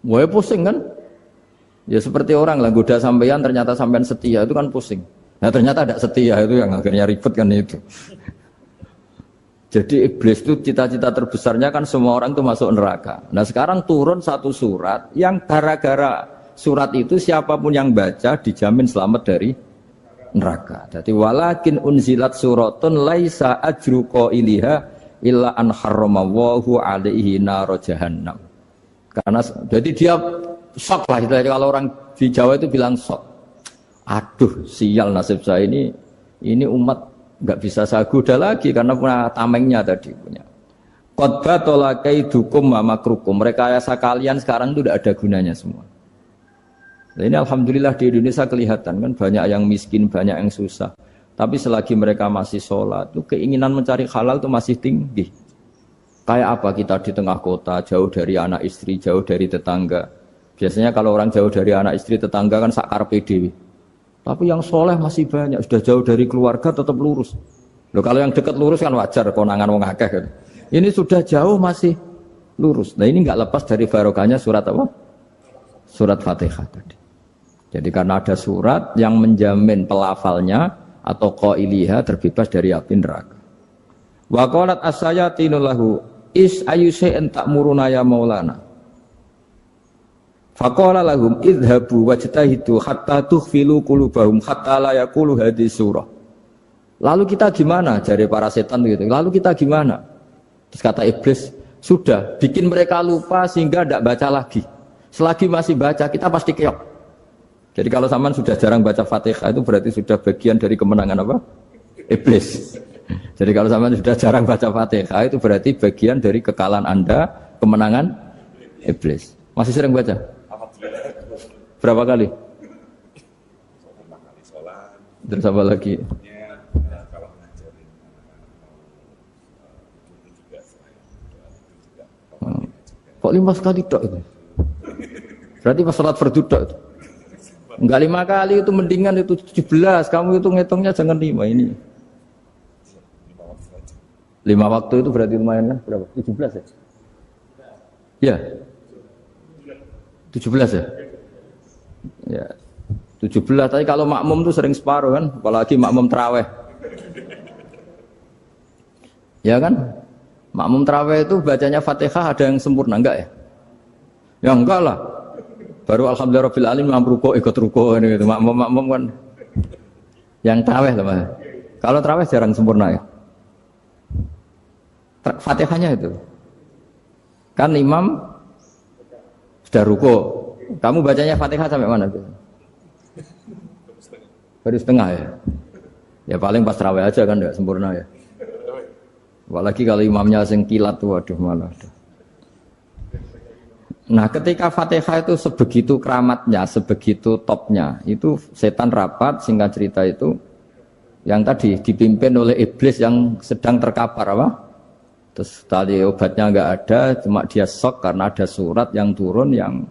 Speaker 2: Wah pusing kan? Ya seperti orang lah goda sampean, ternyata sampean setia, itu kan pusing. Nah ternyata tidak setia, itu yang akhirnya ribet kan itu. Jadi iblis itu cita-cita terbesarnya kan semua orang itu masuk neraka. Nah sekarang turun satu surat yang gara-gara surat itu siapapun yang baca dijamin selamat dari neraka. Jadi walakin unzilat suratun laisa ajru qailiha illa an harramallahu alaihi nar jahannam. Karena jadi dia shock lah, kalau orang di Jawa itu bilang shock. Aduh sial nasib saya ini umat nggak bisa saya goda lagi karena punya tamengnya tadi punya. Qad tolakaidukum wa makrukum. Rekayasa kalian sekarang itu tidak ada gunanya semua. Nah, ini alhamdulillah di Indonesia kelihatan kan banyak yang miskin, banyak yang susah. Tapi selagi mereka masih sholat, itu keinginan mencari halal itu masih tinggi. Kayak apa kita di tengah kota, jauh dari anak istri, jauh dari tetangga. Biasanya kalau orang jauh dari anak istri, tetangga kan sakar PDW. Tapi yang soleh masih banyak, sudah jauh dari keluarga tetap lurus. Loh kalau yang dekat lurus kan wajar konangan wong akeh kan. Ini sudah jauh masih lurus. Nah ini enggak lepas dari barokahnya surat apa? Surat Fatihah tadi. Jadi karena ada surat yang menjamin pelafalnya atau qailiha terbebas dari api neraka. Wa qalat as-sayatinu lahu is ayyusai'in ta'muruna ya maulana. Faqala lahum idhabu wajtahidu hatta tukhfilu qulubahum hatta la yaqulu hadhihi surah. Lalu kita gimana? Jari para setan gitu. Lalu kita gimana? Terus kata iblis, sudah bikin mereka lupa sehingga tidak baca lagi. Selagi masih baca kita pasti keok. Jadi kalau sampean sudah jarang baca Fatihah itu berarti sudah bagian dari kemenangan apa? Iblis. Jadi kalau sampean sudah jarang baca Fatihah itu berarti bagian dari kekalahan Anda, kemenangan iblis. Masih sering baca? Berapa kali? Terus apa lagi? Kok 5 kali tok itu? Berarti pas sholat fardu tok itu. Enggak 5 kali itu mendingan itu 17. Kamu itu ngitungnya jangan 5 ini. 5 waktu itu berarti lumayan kan? Berapa? 17 ya? Ya. 17 ya? Ya. 17, tapi kalau makmum tuh sering separuh kan, apalagi makmum tarawih. Ya kan? Makmum tarawih itu bacanya Fatihah ada yang sempurna enggak ya? Ya enggak lah. Baru alhamdulillahirabbil alamin ruku ikut ruku gitu. Makmum kan yang tarawih lah, Mas. Kalau tarawih jarang sempurna ya. Fatihahnya itu. Kan imam sudah ruku. Kamu bacanya Fatihah sampai mana tuh? Baru setengah ya. Ya paling pas tarawih aja kan enggak sempurna ya. Apalagi kalau imamnya sing kilat tuh, waduh malah. Nah ketika Fatihah itu sebegitu keramatnya, sebegitu topnya, itu setan rapat, singkat cerita itu yang tadi dipimpin oleh iblis yang sedang terkapar apa? Terus tali obatnya enggak ada, cuma dia shock karena ada surat yang turun yang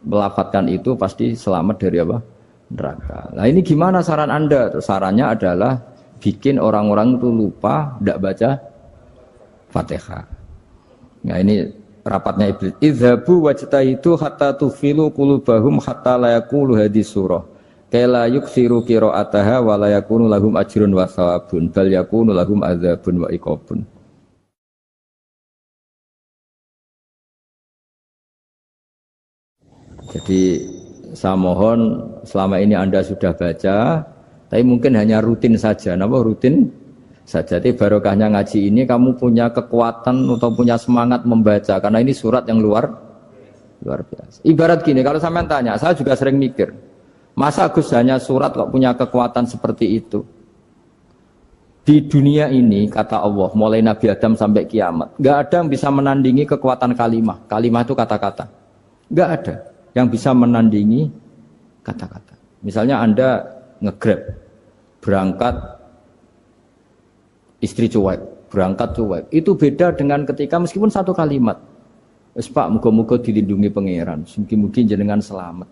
Speaker 2: melafatkan itu pasti selamat dari apa? Neraka. Nah ini gimana saran Anda? Terus sarannya adalah bikin orang-orang itu lupa, tidak baca Fatihah. Nah ini rapatnya iblis. Idhabu wajtahidu hatta tufilu qulubahum hatta la yaqulu hadhihi surah. Kala yuksiru qira'ataha wa la yakunu lahum ajrun wa thawabun bal yakunu lahum adzabun wa iqabun. Jadi saya mohon selama ini Anda sudah baca, tapi mungkin hanya rutin saja. Napa rutin saja? Jadi barokahnya ngaji ini kamu punya kekuatan atau punya semangat membaca karena ini surat yang luar biasa. Ibarat gini, kalau sampean tanya, saya juga sering mikir, masa Gus hanya surat kok punya kekuatan seperti itu? Di dunia ini kata Allah, mulai Nabi Adam sampai kiamat, nggak ada yang bisa menandingi kekuatan kalimah. Kalimah itu kata-kata, nggak ada yang bisa menandingi kata-kata. Misalnya Anda nge-grab, berangkat istri cuek, berangkat cuek. Itu beda dengan ketika meskipun satu kalimat, wes Pak, muga-muga dilindungi pangeran, mungkin jenengan selamat.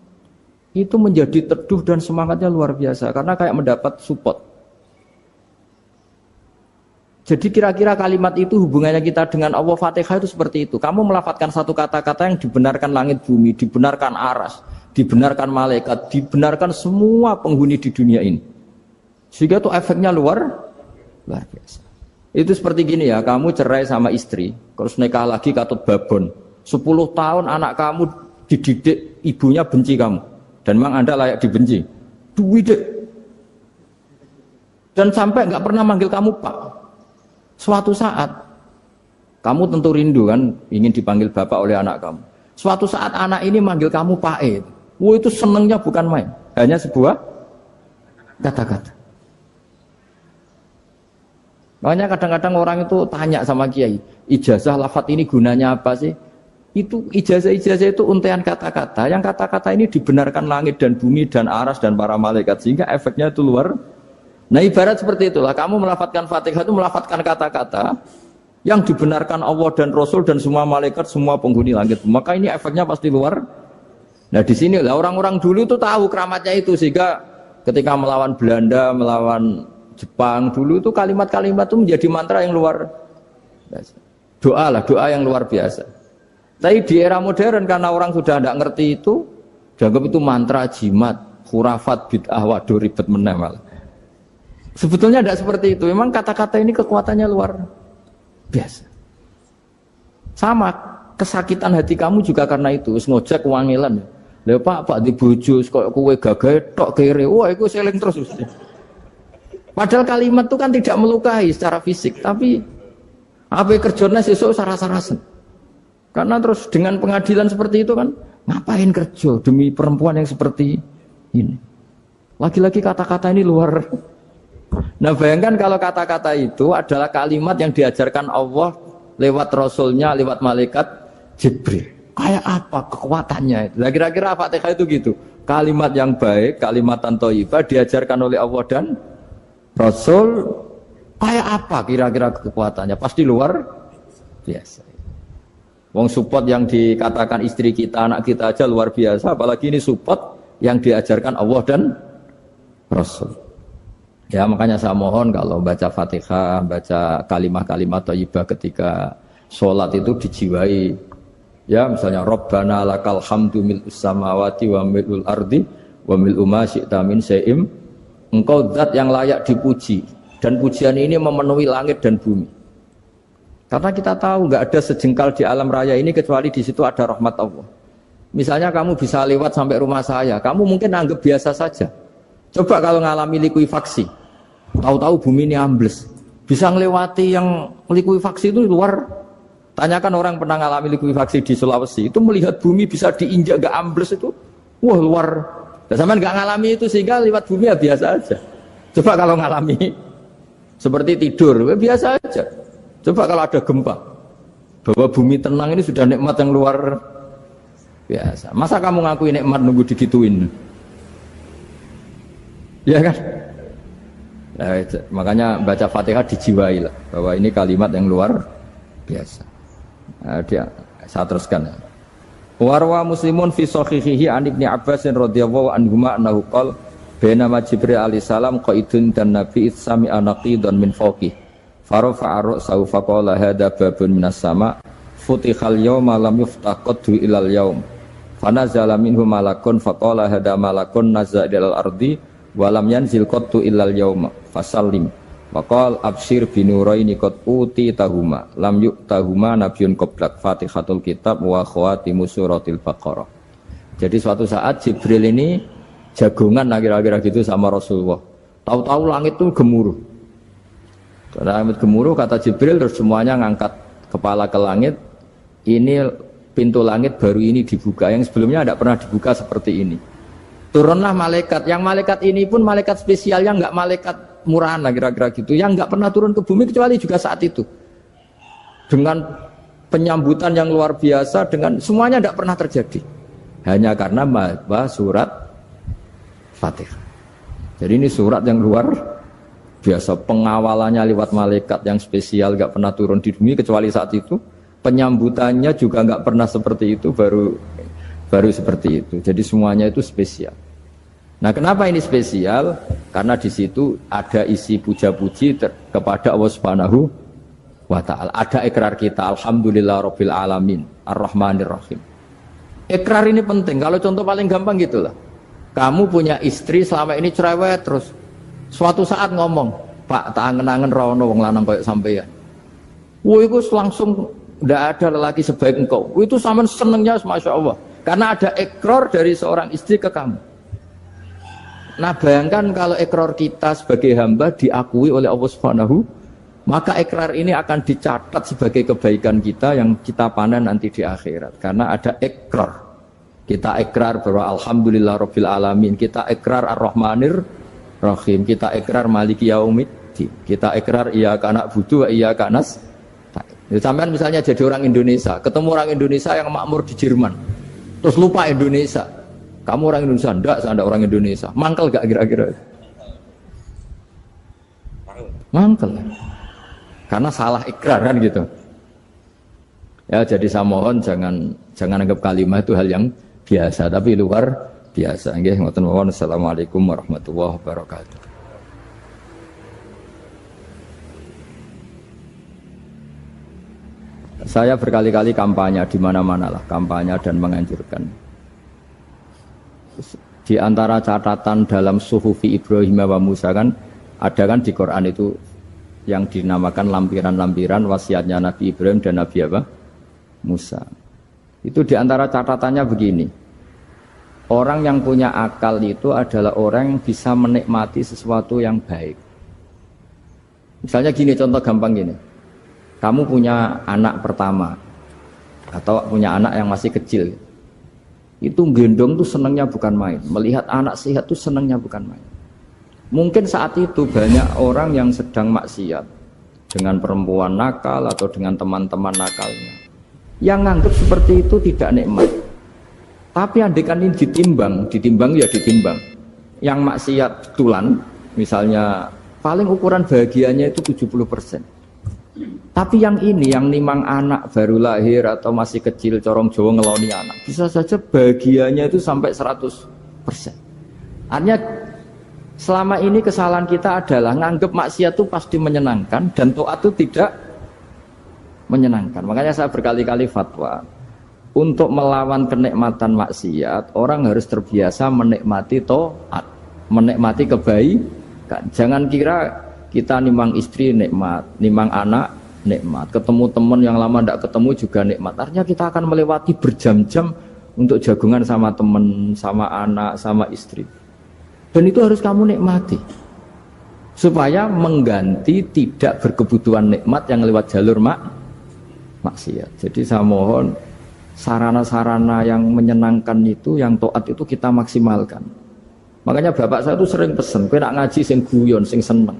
Speaker 2: Itu menjadi teduh dan semangatnya luar biasa karena kayak mendapat support. Jadi kira-kira kalimat itu hubungannya kita dengan Allah, Fatihah itu seperti itu. Kamu melafadzkan satu kata-kata yang dibenarkan langit bumi, dibenarkan aras, dibenarkan malaikat, dibenarkan semua penghuni di dunia ini. Sehingga itu efeknya luar biasa. Itu seperti gini ya, kamu cerai sama istri, terus nikah lagi katut babon. 10 tahun anak kamu dididik, ibunya benci kamu. Dan memang Anda layak dibenci. Duwidek. Dan sampai nggak pernah manggil kamu Pak. Suatu saat, kamu tentu rindu kan, ingin dipanggil bapak oleh anak kamu. Suatu saat anak ini manggil kamu Pak E. Wah itu senengnya bukan main, hanya sebuah kata-kata. Makanya kadang-kadang orang itu tanya sama kiai, ijazah lafadz ini gunanya apa sih? Itu ijazah-ijazah itu untaian kata-kata, yang kata-kata ini dibenarkan langit dan bumi dan aras dan para malaikat, sehingga efeknya itu luar. Nah ibarat seperti itulah, kamu melafadzkan Fatihah itu melafadzkan kata-kata yang dibenarkan Allah dan Rasul dan semua malaikat, semua penghuni langit. Maka ini efeknya pasti luar. Nah di sini lah orang-orang dulu itu tahu keramatnya itu, sehingga ketika melawan Belanda, melawan Jepang dulu itu kalimat-kalimat itu menjadi mantra yang luar biasa. Doa yang luar biasa. Tapi di era modern karena orang sudah tidak ngerti itu, dianggap itu mantra, jimat, khurafat, bid'ah, waduh ribet meneh malah. Sebetulnya tidak seperti itu. Memang kata-kata ini kekuatannya luar biasa. Sama kesakitan hati kamu juga karena itu. Ngojek wangilan. Lha Pak di bojo kok kowe gagah tok kere. Wah, iku seling terus. Padahal kalimat itu kan tidak melukai secara fisik, tapi apa kerjanya sesuk sarasa-rasen. Karena terus dengan pengadilan seperti itu kan, ngapain kerja demi perempuan yang seperti ini? Lagi-lagi kata-kata ini luar. Nah bayangkan kalau kata-kata itu adalah kalimat yang diajarkan Allah lewat Rasulnya, lewat malaikat Jibril. Kayak apa kekuatannya? Nah, kira-kira Fatihah itu gitu. Kalimat yang baik, kalimatan thayyibah diajarkan oleh Allah dan Rasul, kayak apa kira-kira kekuatannya? Pasti luar biasa. Wong support yang dikatakan istri kita, anak kita aja luar biasa, apalagi ini support yang diajarkan Allah dan Rasul. Ya makanya saya mohon kalau baca Fatihah, baca kalimat-kalimat thayyibah ketika sholat itu dijiwai. Ya misalnya Rabbana lakal hamdu mil'us samawati wa mil'ul ardi wa mil'u ma syi'ta min syai'im. Engkau zat yang layak dipuji dan pujian ini memenuhi langit dan bumi. Karena kita tahu nggak ada sejengkal di alam raya ini kecuali di situ ada rahmat Allah. Misalnya kamu bisa lewat sampai rumah saya, kamu mungkin anggap biasa saja. Coba kalau ngalami likuifaksi, tahu-tahu bumi ini ambles, bisa ngelewati yang likuifaksi itu luar. Tanyakan orang pernah ngalami likuifaksi di Sulawesi, itu melihat bumi bisa diinjak nggak ambles itu, wah luar. Zaman nggak ngalami itu sehingga lewat bumi ya biasa aja. Coba kalau ngalami seperti tidur, ya biasa aja. Coba kalau ada gempa, bahwa bumi tenang ini sudah nikmat yang luar biasa. Masa kamu ngakui nikmat nunggu digituin? Ya kan? Nah, makanya baca Fatihah dijiwai lah, bahwa ini kalimat yang luar biasa. Nah, saya teruskan. Warwa Muslimun fi sahihihi an Ibnu Abbas radhiyallahu anhuma annahu qala bainama Jibril alaihi salam qaidun dan Nabi itsami anaqidan min fawqi farafa'a ra'sahu faqala hadza babun minas sama futihal yawma lam yuftah qaddu ilal yaum fanazala minhu malakun faqala hadza malakun nazza ilal ardi wa lam yanzil qaddu ilal yauma fasallim waqal absyir binuraini qad uti tahuma lam yu'tahuma nabiyyun qablak Fatihatul kitab wa khawatimu suratil baqarah. Jadi suatu saat Jibril ini jagongan kira-kira gitu sama Rasulullah. Tahu-tahu langit itu gemuruh. Karena langit gemuruh kata Jibril terus semuanya ngangkat kepala ke langit. Ini pintu langit baru ini dibuka, yang sebelumnya tidak pernah dibuka seperti ini. Turunlah malaikat, yang malaikat ini pun malaikat spesial, yang enggak malaikat murahan lah kira-kira gitu, yang enggak pernah turun ke bumi kecuali juga saat itu. Dengan penyambutan yang luar biasa, dengan semuanya enggak pernah terjadi. Hanya karena surat Fatihah. Jadi ini surat yang luar biasa, pengawalannya lewat malaikat yang spesial, enggak pernah turun di bumi kecuali saat itu. Penyambutannya juga enggak pernah seperti itu, baru seperti itu. Jadi semuanya itu spesial. Nah, kenapa ini spesial? Karena di situ ada isi puja-puji kepada Allah Subhanahu wa ta'ala. Ada ikrar kita, alhamdulillah rabbil alamin, ar-rahmanir rahim. Ikrar ini penting. Kalau contoh paling gampang gitulah. Kamu punya istri selama ini cerewet terus. Suatu saat ngomong, "Pak, tak angen-angen rono wong lanang koyo sampeyan." Wah, itu langsung ndak ada lelaki sebaik engkau. Itu sampean senengnya Masya Allah. Karena ada ikrar dari seorang istri ke kamu. Nah bayangkan kalau ikrar kita sebagai hamba diakui oleh Allah Subhanahu, maka ikrar ini akan dicatat sebagai kebaikan kita yang kita panen nanti di akhirat. Karena ada ikrar. Kita ikrar bahwa alhamdulillah rabbil alamin, kita ikrar ar-rahmanir rahim, kita ikrar maliki yaumiddin, kita ikrar iyyaka na'budu wa iyyaka nasta'in. Sampean misalnya jadi orang Indonesia, ketemu orang Indonesia yang makmur di Jerman, terus lupa Indonesia. Kamu orang Indonesia? Enggak, saya enggak orang Indonesia. Mangkel gak kira-kira? Mangkel. Karena salah ikrar kan gitu. Ya, jadi saya mohon jangan anggap kalimat itu hal yang biasa, tapi luar biasa. Nggih, ngoten mawon. Assalamualaikum warahmatullahi wabarakatuh. Saya berkali-kali kampanye di mana-mana lah, kampanye dan menganjurkan. Di antara catatan dalam Suhufi Ibrahim wa Musa kan ada kan di Quran itu yang dinamakan lampiran-lampiran wasiatnya Nabi Ibrahim dan Nabi apa? Musa. Itu di antara catatannya begini. Orang yang punya akal itu adalah orang yang bisa menikmati sesuatu yang baik. Misalnya gini, contoh gampang gini. Kamu punya anak pertama atau punya anak yang masih kecil. Itu gendong tuh senangnya bukan main. Melihat anak sehat tuh senangnya bukan main. Mungkin saat itu banyak orang yang sedang maksiat dengan perempuan nakal atau dengan teman-teman nakalnya. Yang nganggap seperti itu tidak nikmat. Tapi andaikan ini ditimbang ya ditimbang. Yang maksiat tulan, misalnya paling ukuran bahagianya itu 70%. Tapi yang ini, yang nimang anak baru lahir atau masih kecil, corong Jawa ngeloni anak, bisa saja bahagianya itu sampai 100%. Artinya selama ini kesalahan kita adalah nganggap maksiat itu pasti menyenangkan dan taat itu tidak menyenangkan. Makanya saya berkali-kali fatwa, untuk melawan kenikmatan maksiat, orang harus terbiasa menikmati taat, menikmati kebaikan. Jangan kira kita nimang istri nikmat, nimang anak nikmat, ketemu teman yang lama tidak ketemu juga nikmat. Artinya kita akan melewati berjam-jam untuk jagungan sama teman, sama anak, sama istri. Dan itu harus kamu nikmati supaya mengganti tidak berkebutuhan nikmat yang lewat jalur maksiat. Jadi saya mohon sarana-sarana yang menyenangkan itu, yang taat itu kita maksimalkan. Makanya bapak saya itu sering pesen, kowe nak ngaji sing guyon, sing seneng.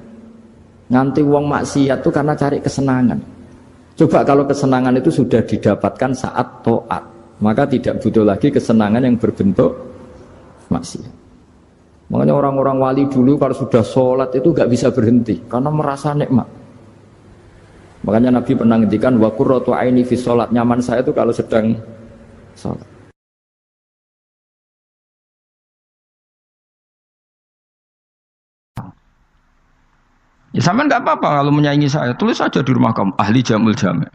Speaker 2: Nganti wong maksiat itu karena cari kesenangan. Coba kalau kesenangan itu sudah didapatkan saat taat, maka tidak butuh lagi kesenangan yang berbentuk maksiat. Makanya orang-orang wali dulu kalau sudah sholat itu gak bisa berhenti karena merasa nikmat. Makanya Nabi pernah ngendikan wa qurratu aini fi sholat, nyaman saya itu kalau sedang sholat. Ya sampean nggak apa-apa kalau menyaingi saya, tulis saja di rumah kamu ahli jamul jami'.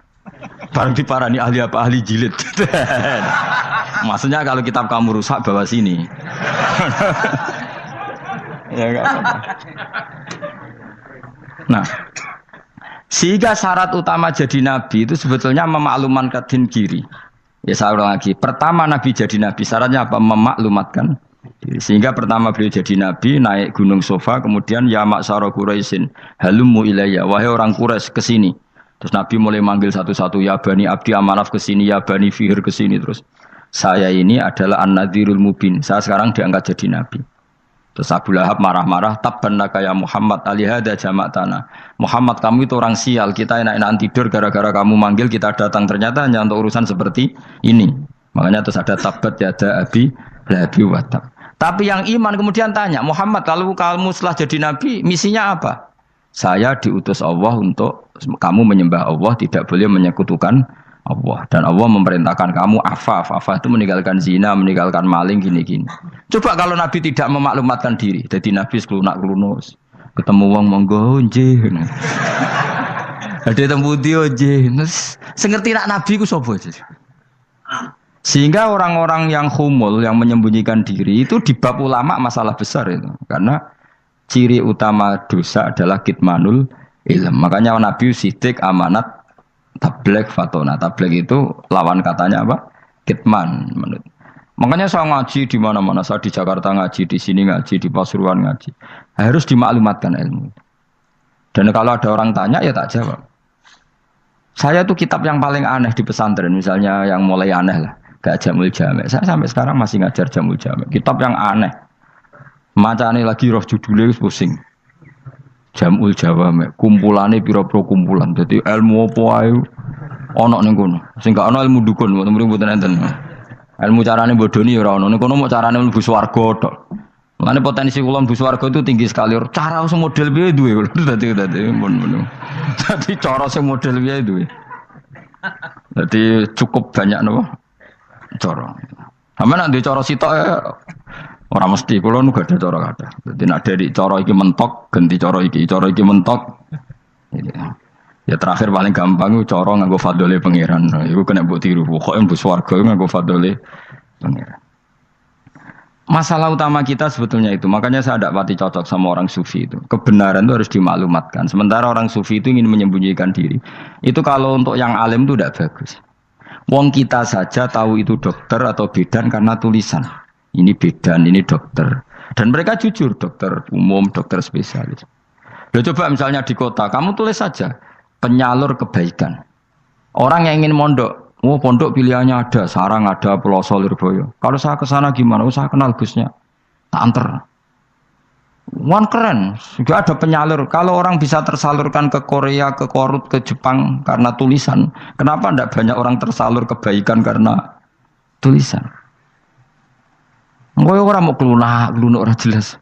Speaker 2: Barang diparani ahli apa, ahli jilid. Maksudnya kalau kitab kamu rusak bawa sini. Ya nggak apa-apa. Nah, sehingga syarat utama jadi nabi itu sebetulnya memaklumatkan din kiri. Ya saya ulang lagi. Pertama nabi jadi nabi syaratnya apa? Memaklumatkan. Sehingga pertama beliau jadi nabi naik gunung Sofa, kemudian ya maksara Quraisyin halummu ilayya, wahai orang Quraisy kesini. Terus nabi mulai manggil satu-satu, ya bani abdi amanaf kesini, ya bani fihir kesini. Terus saya ini adalah an-nadhirul mubin, saya sekarang diangkat jadi nabi. Terus Abu Lahab marah-marah, tabban laka ya Muhammad alihada jama'tana. Muhammad kamu itu orang sial, kita enak-enakan tidur gara-gara kamu manggil kita datang, ternyata hanya untuk urusan seperti ini. Makanya terus ada tabat yada abi labi watab. Tapi yang iman kemudian tanya, Muhammad kalau kamu setelah jadi nabi misinya apa? Saya diutus Allah untuk kamu menyembah Allah, tidak boleh menyekutukan Allah. Dan Allah memerintahkan kamu afaf. Afaf itu meninggalkan zina, meninggalkan maling, gini-gini. Coba kalau nabi tidak memaklumatkan diri, jadi nabi seklunak-klunus, ketemu wong monggo nggih. Ada tembu dia nggih. Sengerti nak nabi ku sapa? Sehingga orang-orang yang humul, yang menyembunyikan diri itu di bab ulama masalah besar itu. Karena ciri utama dosa adalah kitmanul ilm. Makanya Nabi sidik amanat tabligh fatona. Tabligh itu lawan katanya apa? Kitman. Makanya saya ngaji di mana-mana. Saya di Jakarta ngaji, di sini ngaji, di Pasuruan ngaji. Harus dimaklumatkan ilmu. Dan kalau ada orang tanya ya tak jawab. Saya tuh kitab yang paling aneh di pesantren, misalnya yang mulai aneh lah. Gak Jamul Jami'. Saya sampai sekarang masih ngajar Jamul Jami'. Kitab yang aneh. Macane lagi roh judulnya pusing. Jamul Jawami'. Kumpulane pira-pira kumpulan. Jadi ilmu apa ae ana ning kono. Sing gak ana ilmu dukun, mboten enten. Ilmu carane bodoni ora ana. Ning kono mok carane mlebu swarga tok. Mane potensi kula mlebu swarga itu tinggi sekali. Cara sing model piye duwe. Dadi mun. Dadi cara sing model piye duwe. Jadi cukup banyak napa? Cara. Sampe nek ndek cara sitok ora mesti kula nu gak ada cara kathah. Dadi nek dari cara iki mentok ganti cara iki mentok. Ya terakhir paling gampang itu cara nganggo fadhole pangeran. Iku kena mbok tiru. Pokoke mbok swarga nganggo fadhole pangeran. Masalah utama kita sebetulnya itu. Makanya saya tidak pati cocok sama orang sufi itu. Kebenaran itu harus dimaklumatkan. Sementara orang sufi itu ingin menyembunyikan diri. Itu kalau untuk yang alim itu tidak bagus. Wong kita saja tahu itu dokter atau bidan karena tulisan. Ini bidan, ini dokter. Dan mereka jujur, dokter umum, dokter spesialis. Loh, coba misalnya di kota, kamu tulis saja penyalur kebaikan. Orang yang ingin mondok, oh pondok pilihannya ada, Sarang ada, Peloso, Lirboyo. Kalau saya ke sana gimana? Oh, saya kenal Gusnya, tak anter. Wan keren, juga ada penyalur. Kalau orang bisa tersalurkan ke Korea, ke Korut, ke Jepang karena tulisan, kenapa tidak banyak orang tersalur kebaikan karena tulisan? Enggak orang mau kelunak orang jelas.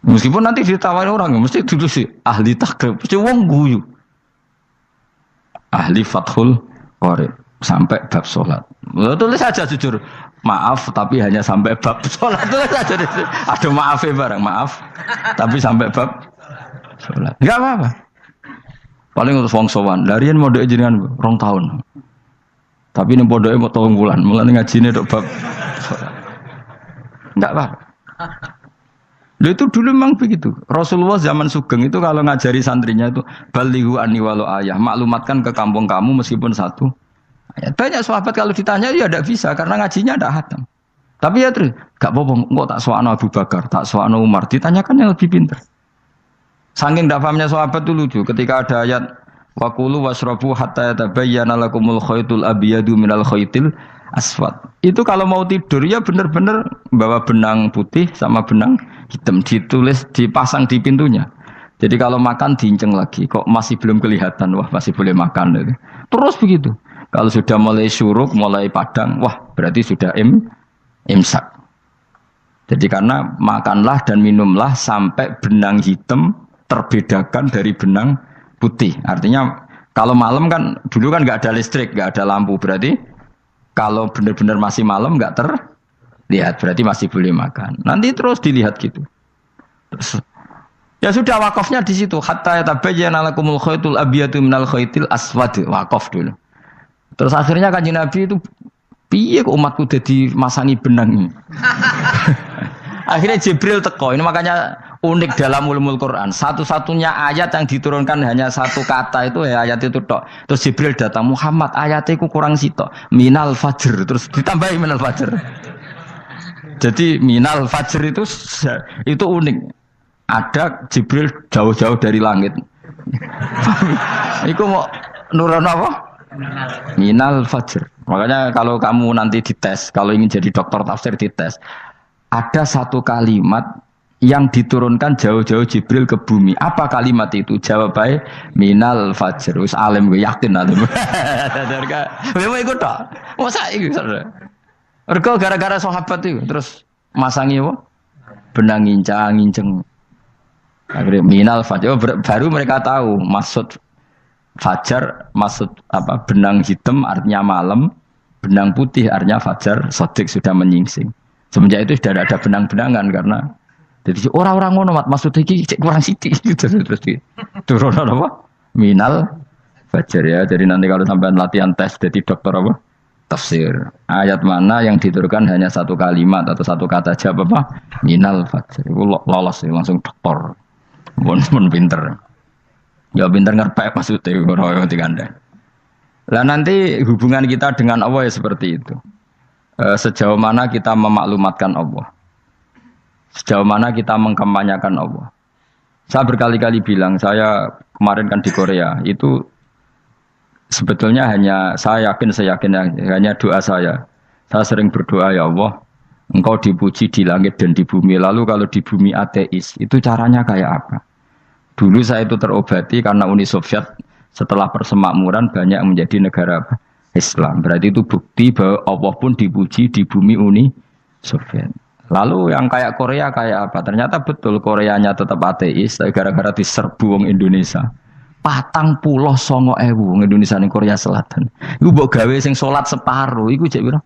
Speaker 2: Meskipun nanti ditawari orang, mesti dulu sih ahli takrib, mesti wong guyu. Ahli Fathul Qori sampai bab sholat. Tulis saja jujur, maaf tapi hanya sampai bab sholat. Tulis saja, ada maafnya barang, maaf tapi sampai bab sholat. Enggak apa-apa. Paling untuk wong sowan, larian modok jenengan 2 tahun. Tapi ini modoknya mau 3 bulan, mulai ngajine dok bab sholat. Enggak apa-apa. Loh itu dulu memang begitu. Rasulullah zaman Sugeng itu kalau ngajari santrinya itu balighu anni walau ayah, maklumatkan ke kampung kamu meskipun 1 ayat. Banyak sahabat kalau ditanya ya tidak bisa karena ngajinya tidak hatam. Tapi ya terus gak apa-apa, kok tak soal Abu Bakar, tak soal Umar, ditanyakan yang lebih pintar. Saking tidak pahamnya sahabat itu lucu ketika ada ayat wa kulu wasrabu hatta yatabayyana lakumul khaytul abyadu minal khaytil aswad. Itu kalau mau tidur ya benar-benar bawa benang putih sama benang hitam, ditulis dipasang di pintunya. Jadi kalau makan diinceng lagi, kok masih belum kelihatan, wah masih boleh makan. Terus begitu. Kalau sudah mulai syuruk, mulai padang, wah berarti sudah imsak. Jadi karena makanlah dan minumlah sampai benang hitam terbedakan dari benang putih. Artinya kalau malam kan dulu kan nggak ada listrik, nggak ada lampu, berarti kalau benar-benar masih malam nggak terlihat, berarti masih boleh makan. Nanti terus dilihat gitu. Terus, ya sudah wakafnya di situ. Hatta yatabayyana lakumul khaytul abyadu minal khaytil aswad. Wakaf dulu. Terus akhirnya Kanjeng Nabi itu piye kok umatku dadi masangi benang ini. Akhirnya Jibril teko. Ini makanya unik dalam ulumul Quran. Satu-satunya ayat yang diturunkan hanya 1 kata itu ya ayat itu tok. Terus Jibril datang, Muhammad ayatnya itu kurang sitok. Minal fajr. Terus ditambahi minal fajr. Jadi minal fajr itu unik. Ada Jibril jauh-jauh dari langit. Iku mau nurun apa? Minal fajr. Makanya kalau kamu nanti dites, kalau ingin jadi dokter tafsir dites, ada 1 kalimat yang diturunkan jauh-jauh Jibril ke bumi. Apa kalimat itu? Jawabannya minal fajr. Wis alim gue yakin alim. Memang ikut tak? Masa ikut? Ergo gara-gara sahabat itu terus masangi apa? Benang ngincang. Akhirnya minal fajr. Baru mereka tahu maksud fajar, maksud apa? Benang hitam artinya malam, benang putih artinya fajar. Sodik sudah menyingsing. Semenjak itu sudah ada benang-benangan karena jadi orang-orang ngono maksudnya iki kurang sithik gitu terus turun apa? Minal fajr ya. Jadi nanti kalau sampai latihan tes jadi dokter apa? Tafsir. Ayat mana yang diturunkan hanya 1 kalimat atau 1 kata jawab apa? Minal fajr. Itu lolos langsung dokter. Pun pinter. Ya pinter ngerpek maksudnya ora digandeng. Lah nanti hubungan kita dengan Allah ya seperti itu. Sejauh mana kita memaklumatkan Allah. Sejauh mana kita mengkampanyakan Allah. Saya berkali-kali bilang, saya kemarin kan di Korea, itu sebetulnya saya yakin hanya doa saya. Saya sering berdoa, ya Allah, Engkau dipuji di langit dan di bumi. Lalu kalau di bumi ateis, itu caranya kayak apa? Dulu saya itu terobati karena Uni Soviet setelah persemakmuran banyak menjadi negara Islam. Berarti itu bukti bahwa Allah pun dipuji di bumi Uni Soviet. Lalu yang kayak Korea kayak apa? Ternyata betul Koreanya tetap ateis, tapi gara-gara diserbu wong Indonesia. 49.000 wong Indonesia ning Korea Selatan. Iku mbok gawe sing salat separuh, iku cek piro?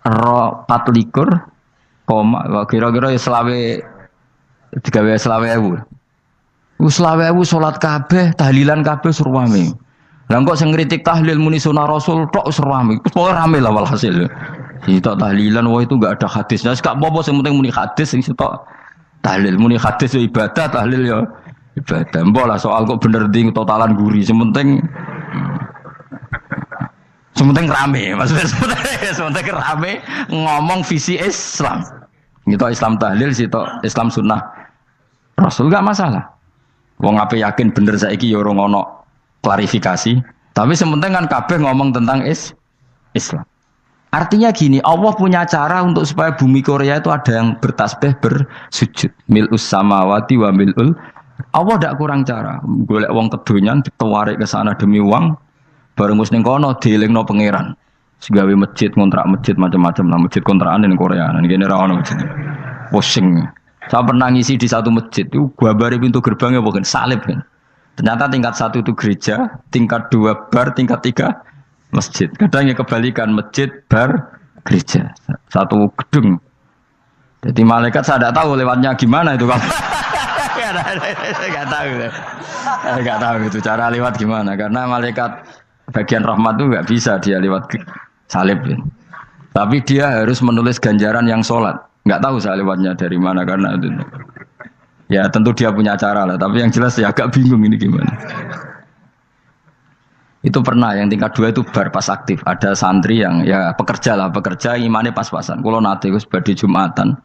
Speaker 2: 24, kira-kira ya selawe digawe 20.000. Wis 20.000 salat kabeh, tahlilan kabeh surwame. Lah kok sing ngritik tahlil muni sunah Rasul tok surwame. Pokoke rame lah walhasil. Sitok tahlilan wah itu enggak ada hadisnya. Gak apa-apa sing penting muni hadis sing sitok tahlil muni hadis ya ibadah, tahlil ya ibadah. Mbok lah soal kok bener ding totalan guri, sementing rame, maksudnya sementing rame ngomong visi Islam. Gitu Islam tahlil, sitok Islam sunnah Rasul gak masalah. Wong ape yakin bener saiki ya ora ono klarifikasi, tapi sementing kan kabeh ngomong tentang Islam. Artinya gini, Allah punya cara untuk supaya bumi Korea itu ada yang bertasbih bersujud. Mil'us samawati wa mil'ul. Allah tidak kurang cara. Golek wong kedonyan ditawarik ke sana demi uang. Bareng wis ning kono dielingno pangeran. Segawe masjid, kontrak masjid macam-macam lah, masjid kontrakan ning Korea. Nang kene ra ono masjid. Pusing. Saya pernah ngisi di satu masjid itu gambare pintu gerbangnya bukan salib kan. Ternyata tingkat 1 itu gereja, tingkat 2 bar, tingkat 3 masjid. Kadang ya kebalikan, masjid, bar, gereja. Satu gedung. Jadi malaikat saya tidak tahu lewatnya gimana itu. Enggak tahu itu cara lewat gimana. Karena malaikat bagian rahmat itu enggak bisa dia lewat salib. Tapi dia harus menulis ganjaran yang sholat. Enggak tahu saya lewatnya dari mana karena itu. Ya tentu dia punya cara lah. Tapi yang jelas ya agak bingung ini gimana. Itu pernah yang tingkat 2 itu bar pas aktif. Ada santri yang ya pekerja imannya pas-pasan. Kalau nanti gus badhe Jumatan,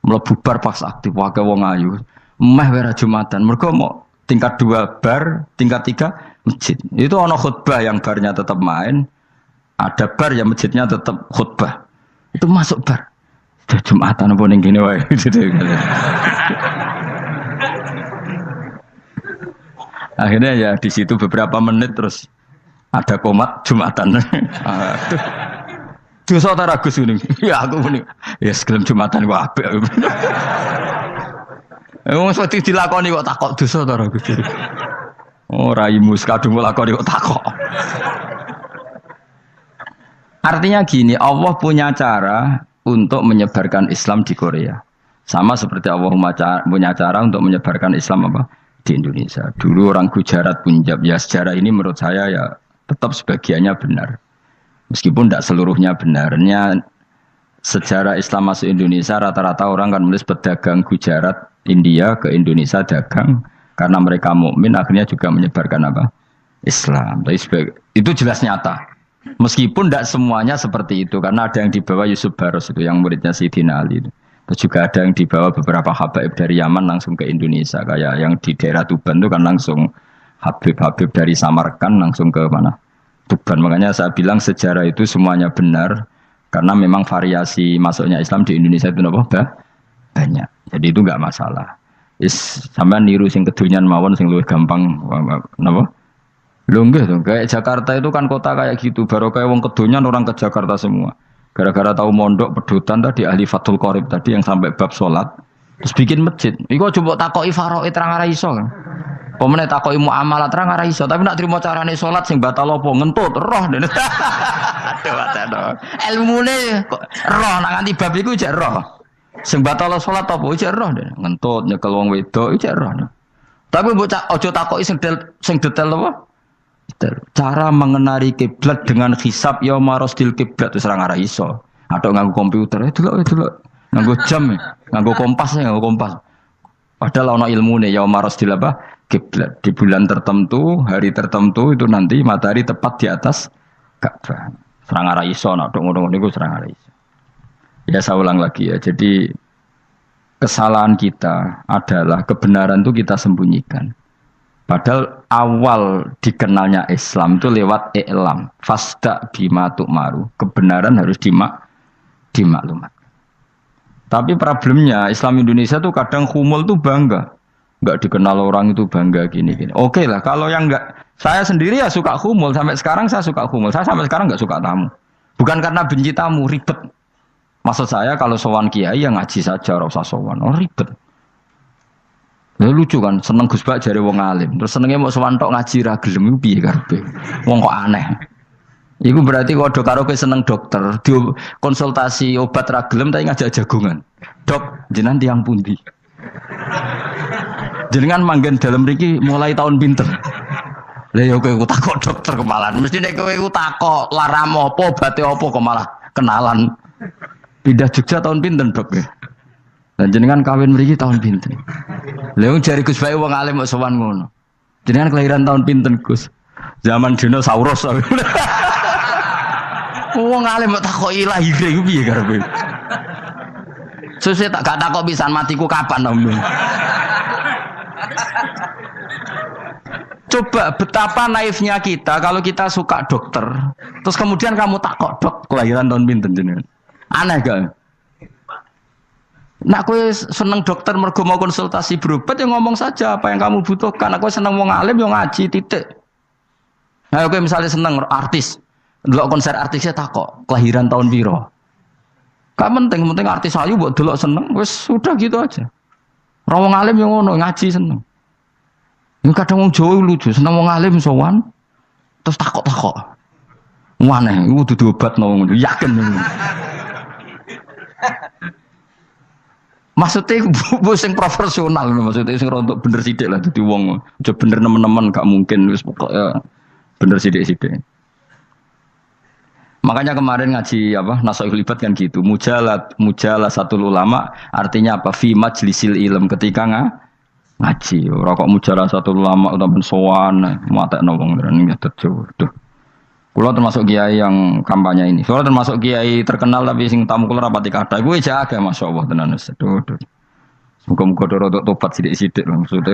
Speaker 2: mlebu bar pas aktif wae wong ayu. Meh wera Jumatan. Mergo mau tingkat 2 bar, tingkat 3 masjid. Itu ono khutbah yang barnya tetap main, ada bar yang masjidnya tetap khutbah. Itu masuk bar. Sudah Jumatan apa ning kene wae. Akhirnya ya di situ beberapa menit terus ada komat Jumatan. Dosa ta Gus ini. Ya aku muni. Ya segelem Jumatan kok apik. Wong seperti dilakoni kok takok dosa ta Gus. Oh raimu kadung lakoni kok takok. Artinya gini, Allah punya cara untuk menyebarkan Islam di Korea. Sama seperti Allah punya cara untuk menyebarkan Islam apa? Di Indonesia. Dulu orang Gujarat, Punjab, ya sejarah ini menurut saya ya tetap sebagiannya benar. Meskipun tidak seluruhnya benarnya sejarah Islam masuk Indonesia rata-rata orang kan menulis pedagang Gujarat, India ke Indonesia dagang karena mereka mukmin akhirnya juga menyebarkan apa? Islam. Itu jelas nyata. Meskipun tidak semuanya seperti itu karena ada yang dibawa Yusuf Baros itu yang muridnya Sayyidina Ali itu. Terus juga ada yang dibawa beberapa habaib dari Yaman langsung ke Indonesia kayak yang di daerah Tuban itu kan langsung Habib-habib dari Samarkand langsung ke mana? Tuban. Makanya saya bilang sejarah itu semuanya benar karena memang variasi masuknya Islam di Indonesia itu banyak. Jadi itu enggak masalah. Sampean niru sing kedonyan mawon sing luwih gampang napa? Lho nggih to, kayak Jakarta itu kan kota kayak gitu, baru kayak wong kedonyan orang ke Jakarta semua. Gara-gara tahu mondok pedutan tadi ahli Fathul Qorib tadi yang sampai bab salat terus bikin masjid. Iku coba takoki faraid terang ora iso kan. Pemene takoki muamalah terang ora iso, tapi nak trimo carane salat sing batal apa ngentut roh. Aduh. Ilmune kok roh nak nganti bab iku jek roh. Sing batal salat apa jek roh ngentut nyekel wong wedok jek roh. Tapi mbok aja takoki sing detail apa? Cara mengenali kiblat dengan hisab ya marosdil kiblat itu serang arah iso. Atau nganggo komputer itu loh, nganggo jam, nganggo kompas. Padahal ono ilmune ya marosdil apa kiblat di bulan tertentu, hari tertentu itu nanti matahari tepat di atas Ka'bah. Serang arah iso, nak ngono niku serang arah iso. Ya saya ulang lagi ya. Jadi kesalahan kita adalah kebenaran itu kita sembunyikan. Padahal awal dikenalnya Islam itu lewat i'lam. Fasda bima tu'maru. Kebenaran harus dimaklumat. Tapi problemnya Islam Indonesia tuh kadang humul tuh bangga. Enggak dikenal orang itu bangga gini. Oke lah, kalau yang enggak, saya sendiri ya suka humul. Sampai sekarang saya suka humul. Saya sampai sekarang enggak suka tamu. Bukan karena benci tamu, ribet. Maksud saya kalau sowan kiai yang ngaji saja, ora usah sowan. Oh ribet. Ya lucu kan, seneng Gus Bak jare wong alim. Terus senenge mau sowan tok ngaji ra gelem iku piye karepe? Wong kok aneh. Iku berarti kok karo kowe seneng dokter, konsultasi obat ra gelem tapi ngajak jagongan. Dok, jenengan tiyang pundi? jenengan manggen dalam mriki mulai tahun pinten? Lah ya kowe takok dokter kemalan. Mesti nek kowe takok laram apa, obate apa kok malah kenalan. Pindah Jogja tahun pinten, Dok? Lan jenengan kawin mriki tahun pinten? Lah wong jare Gus Bae wong alim kok sowan ngono. Jenengan kelahiran tahun pinten, Gus? Zaman dinosaurus. Wong alim kok takoki lahire iku piye karepe? Sesuk tak gak takok pisan matiku kapan, Om. Coba betapa naifnya kita kalau kita suka dokter, terus kemudian kamu takok, Dok, kelahiran tahun pinten jenengan? Aneh gak? Nak kowe seneng dokter mergo mau konsultasi berobat ya ngomong saja apa yang kamu butuhkan. Aku seneng wong alim yo ngaji titik. Nah, kowe misalnya seneng artis, delok konser artisnya takok, kelahiran tahun piro? Gak penting artis ayu mbok delok seneng, wis sudah gitu aja. Ora wong alim yo ngono, ngaji seneng. Ini kadang wong Jawa lucu, seneng wong alim sowan terus takok-takok. Waneh, iku dudu obatno ngono, yakin. Maksudnya sing profesional, maksudnya sing rontok bener sithik lah dadi wong. Aja bener nemen-nemen gak mungkin wis pokoke bener sithik-sithik. Makanya kemarin ngaji apa Nasaihul Ibad kan gitu. Mujalah satu ulama artinya apa? Fi majlisil ilm ketika ngaji. Ora kok mujalah satu ulama utawa sowan matekno wong ngene nyatet Jawa. Kula termasuk kiai yang kampanye ini. Soalnya termasuk kiai terkenal tapi sing tamu kula rapati kathah. Iku jaga masyaallah tenan wis. Muga-muga rodok tobat sithik-sithik maksudnya.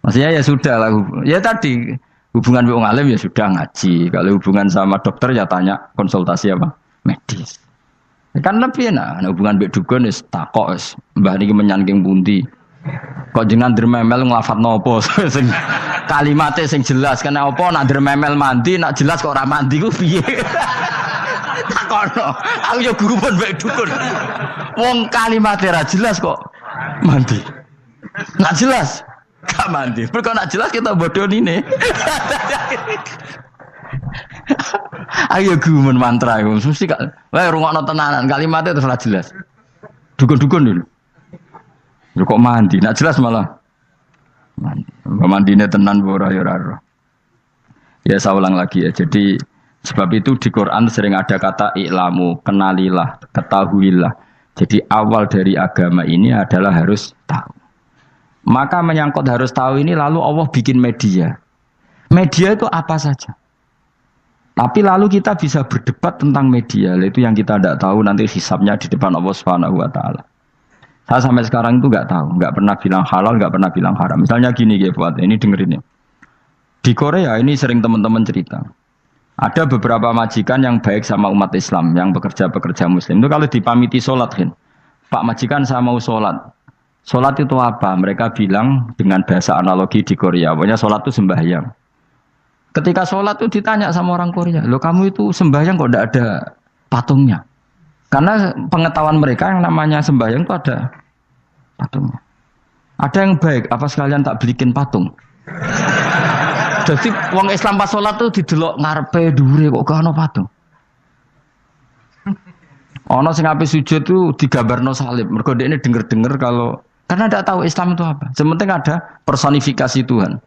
Speaker 2: Maksudnya ya sudah lah. Ya tadi hubungan wong alim ya sudah ngaji. Kalau hubungan sama dokter ya tanya konsultasi apa? Medis. Kan lebih enak. Hubungan mbek dukun wis takok wis. Mbah niki menyangking pundi? Kok jenengan dermemel nglafadzno apa sing kalimate sing jelas kena apa nak dermemel mandi nak jelas kok ora mandi ku piye takono aku yo guru pun mbek dukun wong kalimate ra jelas kok mandi nak jelas gak mandi mergo nak jelas kita bodoni ne ayo guru mantra iku mesti gak wae rungokno tenanan kalimate terus ora jelas dukun-dukun dulu kok mandi, nak jelas malah mandine tenan ora ya ora. Ya saya ulang lagi ya. Jadi sebab itu di Quran sering ada kata i'lamu, kenalilah, ketahuilah. Jadi awal dari agama ini adalah harus tahu. Maka menyangkut harus tahu ini lalu Allah bikin media. Media itu apa saja. Tapi lalu kita bisa berdebat tentang media. Itu yang kita tidak tahu nanti hisabnya di depan Allah Subhanahu wa taala. Saya sampai sekarang itu nggak tahu, nggak pernah bilang halal, nggak pernah bilang haram. Misalnya gini, buat ini dengerin ya. Di Korea ini sering teman-teman cerita. Ada beberapa majikan yang baik sama umat Islam, yang bekerja Muslim. Itu kalau dipamiti sholat, kan, Pak majikan saya mau sholat. Sholat itu apa? Mereka bilang dengan bahasa analogi di Korea. Pokoknya sholat itu sembahyang. Ketika sholat itu ditanya sama orang Korea, loh kamu itu sembahyang kok tidak ada patungnya? Karena pengetahuan mereka yang namanya sembahyang itu ada patungnya. Ada yang baik, apa sekalian tak belikin patung? Jadi wong Islam pas sholat tuh didelok ngarepe dure kok gak ono patung. Ono sing ape sujud tuh digambarno salib. Mergo dekne denger-denger kalau karena tidak tahu Islam itu apa. Sementing ada personifikasi Tuhan.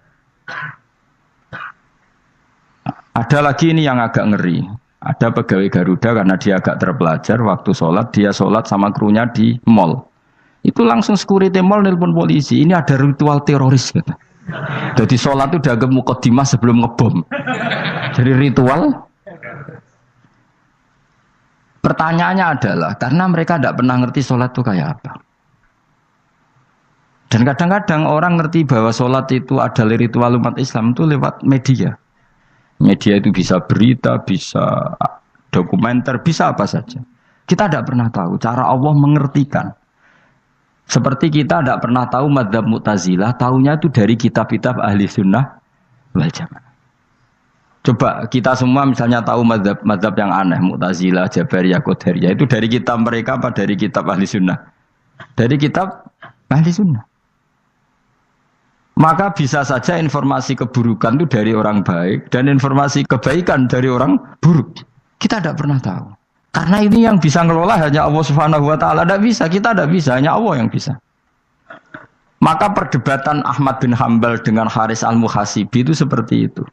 Speaker 2: Ada lagi ini yang agak ngeri. Ada pegawai Garuda karena dia agak terpelajar waktu sholat, dia sholat sama krunya di mall. Itu langsung security mall nelpon polisi, ini ada ritual teroris gitu. Jadi sholat itu dianggap mukadimah sebelum ngebom. Jadi ritual. Pertanyaannya adalah, karena mereka tidak pernah ngerti sholat itu kayak apa. Dan kadang-kadang orang ngerti bahwa sholat itu adalah ritual umat Islam itu lewat media. Media itu bisa berita, bisa dokumenter, bisa apa saja. Kita tidak pernah tahu cara Allah mengertikan. Seperti kita tidak pernah tahu madzhab Mu'tazilah, tahunya itu dari kitab-kitab ahli sunnah wal jamaah. Coba kita semua misalnya tahu madzhab yang aneh, Mu'tazilah, Jabariyah, Qadariyah, itu dari kitab mereka apa dari kitab ahli sunnah? Dari kitab ahli sunnah. Maka bisa saja informasi keburukan itu dari orang baik dan informasi kebaikan dari orang buruk. Kita tidak pernah tahu. Karena ini yang bisa ngelola hanya Allah Subhanahu wa taala. Tidak bisa, kita tidak bisa, hanya Allah yang bisa. Maka perdebatan Ahmad bin Hambal dengan Haris al-Muhasibi itu seperti itu.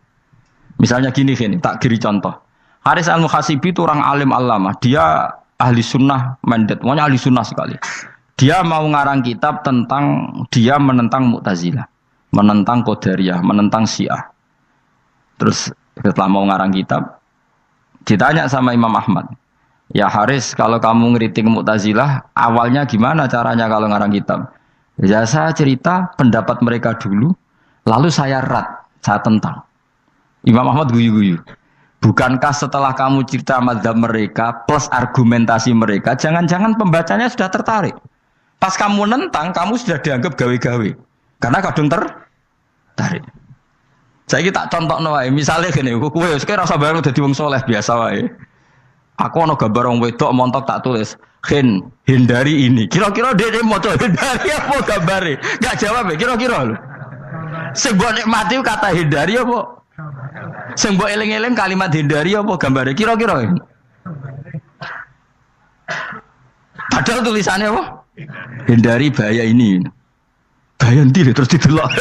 Speaker 2: Misalnya gini, tak kiri contoh. Haris al-Muhasibi itu orang alim alama. Dia ahli sunnah mandat. Pokoknya ahli sunnah sekali. Dia mau ngarang kitab tentang dia menentang Mu'tazilah, menentang Qadariyah, menentang Syiah. Terus setelah mau ngarang kitab, ditanya sama Imam Ahmad, ya Haris, kalau kamu ngeritik Mu'tazilah, awalnya gimana caranya kalau ngarang kitab? Ya saya cerita pendapat mereka dulu, lalu saya saya tentang. Imam Ahmad guyu-guyu. Bukankah setelah kamu cerita mazhab mereka plus argumentasi mereka, jangan-jangan pembacanya sudah tertarik. Pas kamu nentang, kamu sudah dianggap gawe-gawe. Karena kadung tertarik. Saya kita contoh wae, misalnya gini, kowe sekarang rasa bareng dadi wong soleh biasa wae. Aku ana gambar wong wedok montok tak tulis, hindari ini. Kira-kira dia maca hindari apa gambare? Enggak jawab ya, kira-kira lho. Sing mbok nikmati kata hindari apa? Sing mbok eling-eling kalimat hindari apa gambare? Kira-kira. Padahal tulisannya apa? Hindari bahaya ini. Bahaya nanti terus didelok.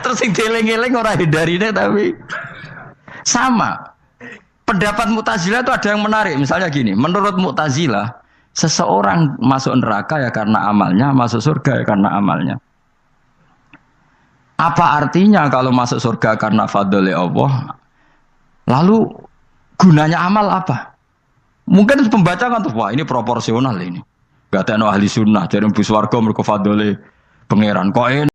Speaker 2: Terus sing dieling-eling ora hindarine tapi sama. Pendapat Mu'tazilah itu ada yang menarik. Misalnya gini, menurut Mu'tazilah, seseorang masuk neraka ya karena amalnya, masuk surga ya karena amalnya. Apa artinya kalau masuk surga karena fadl Allah? Lalu gunanya amal apa? Mungkin pembaca kan tuh, wah ini proporsional ini. Gak ada ahli sunnah, jadi bus warga mereka fadl pangeran. Kok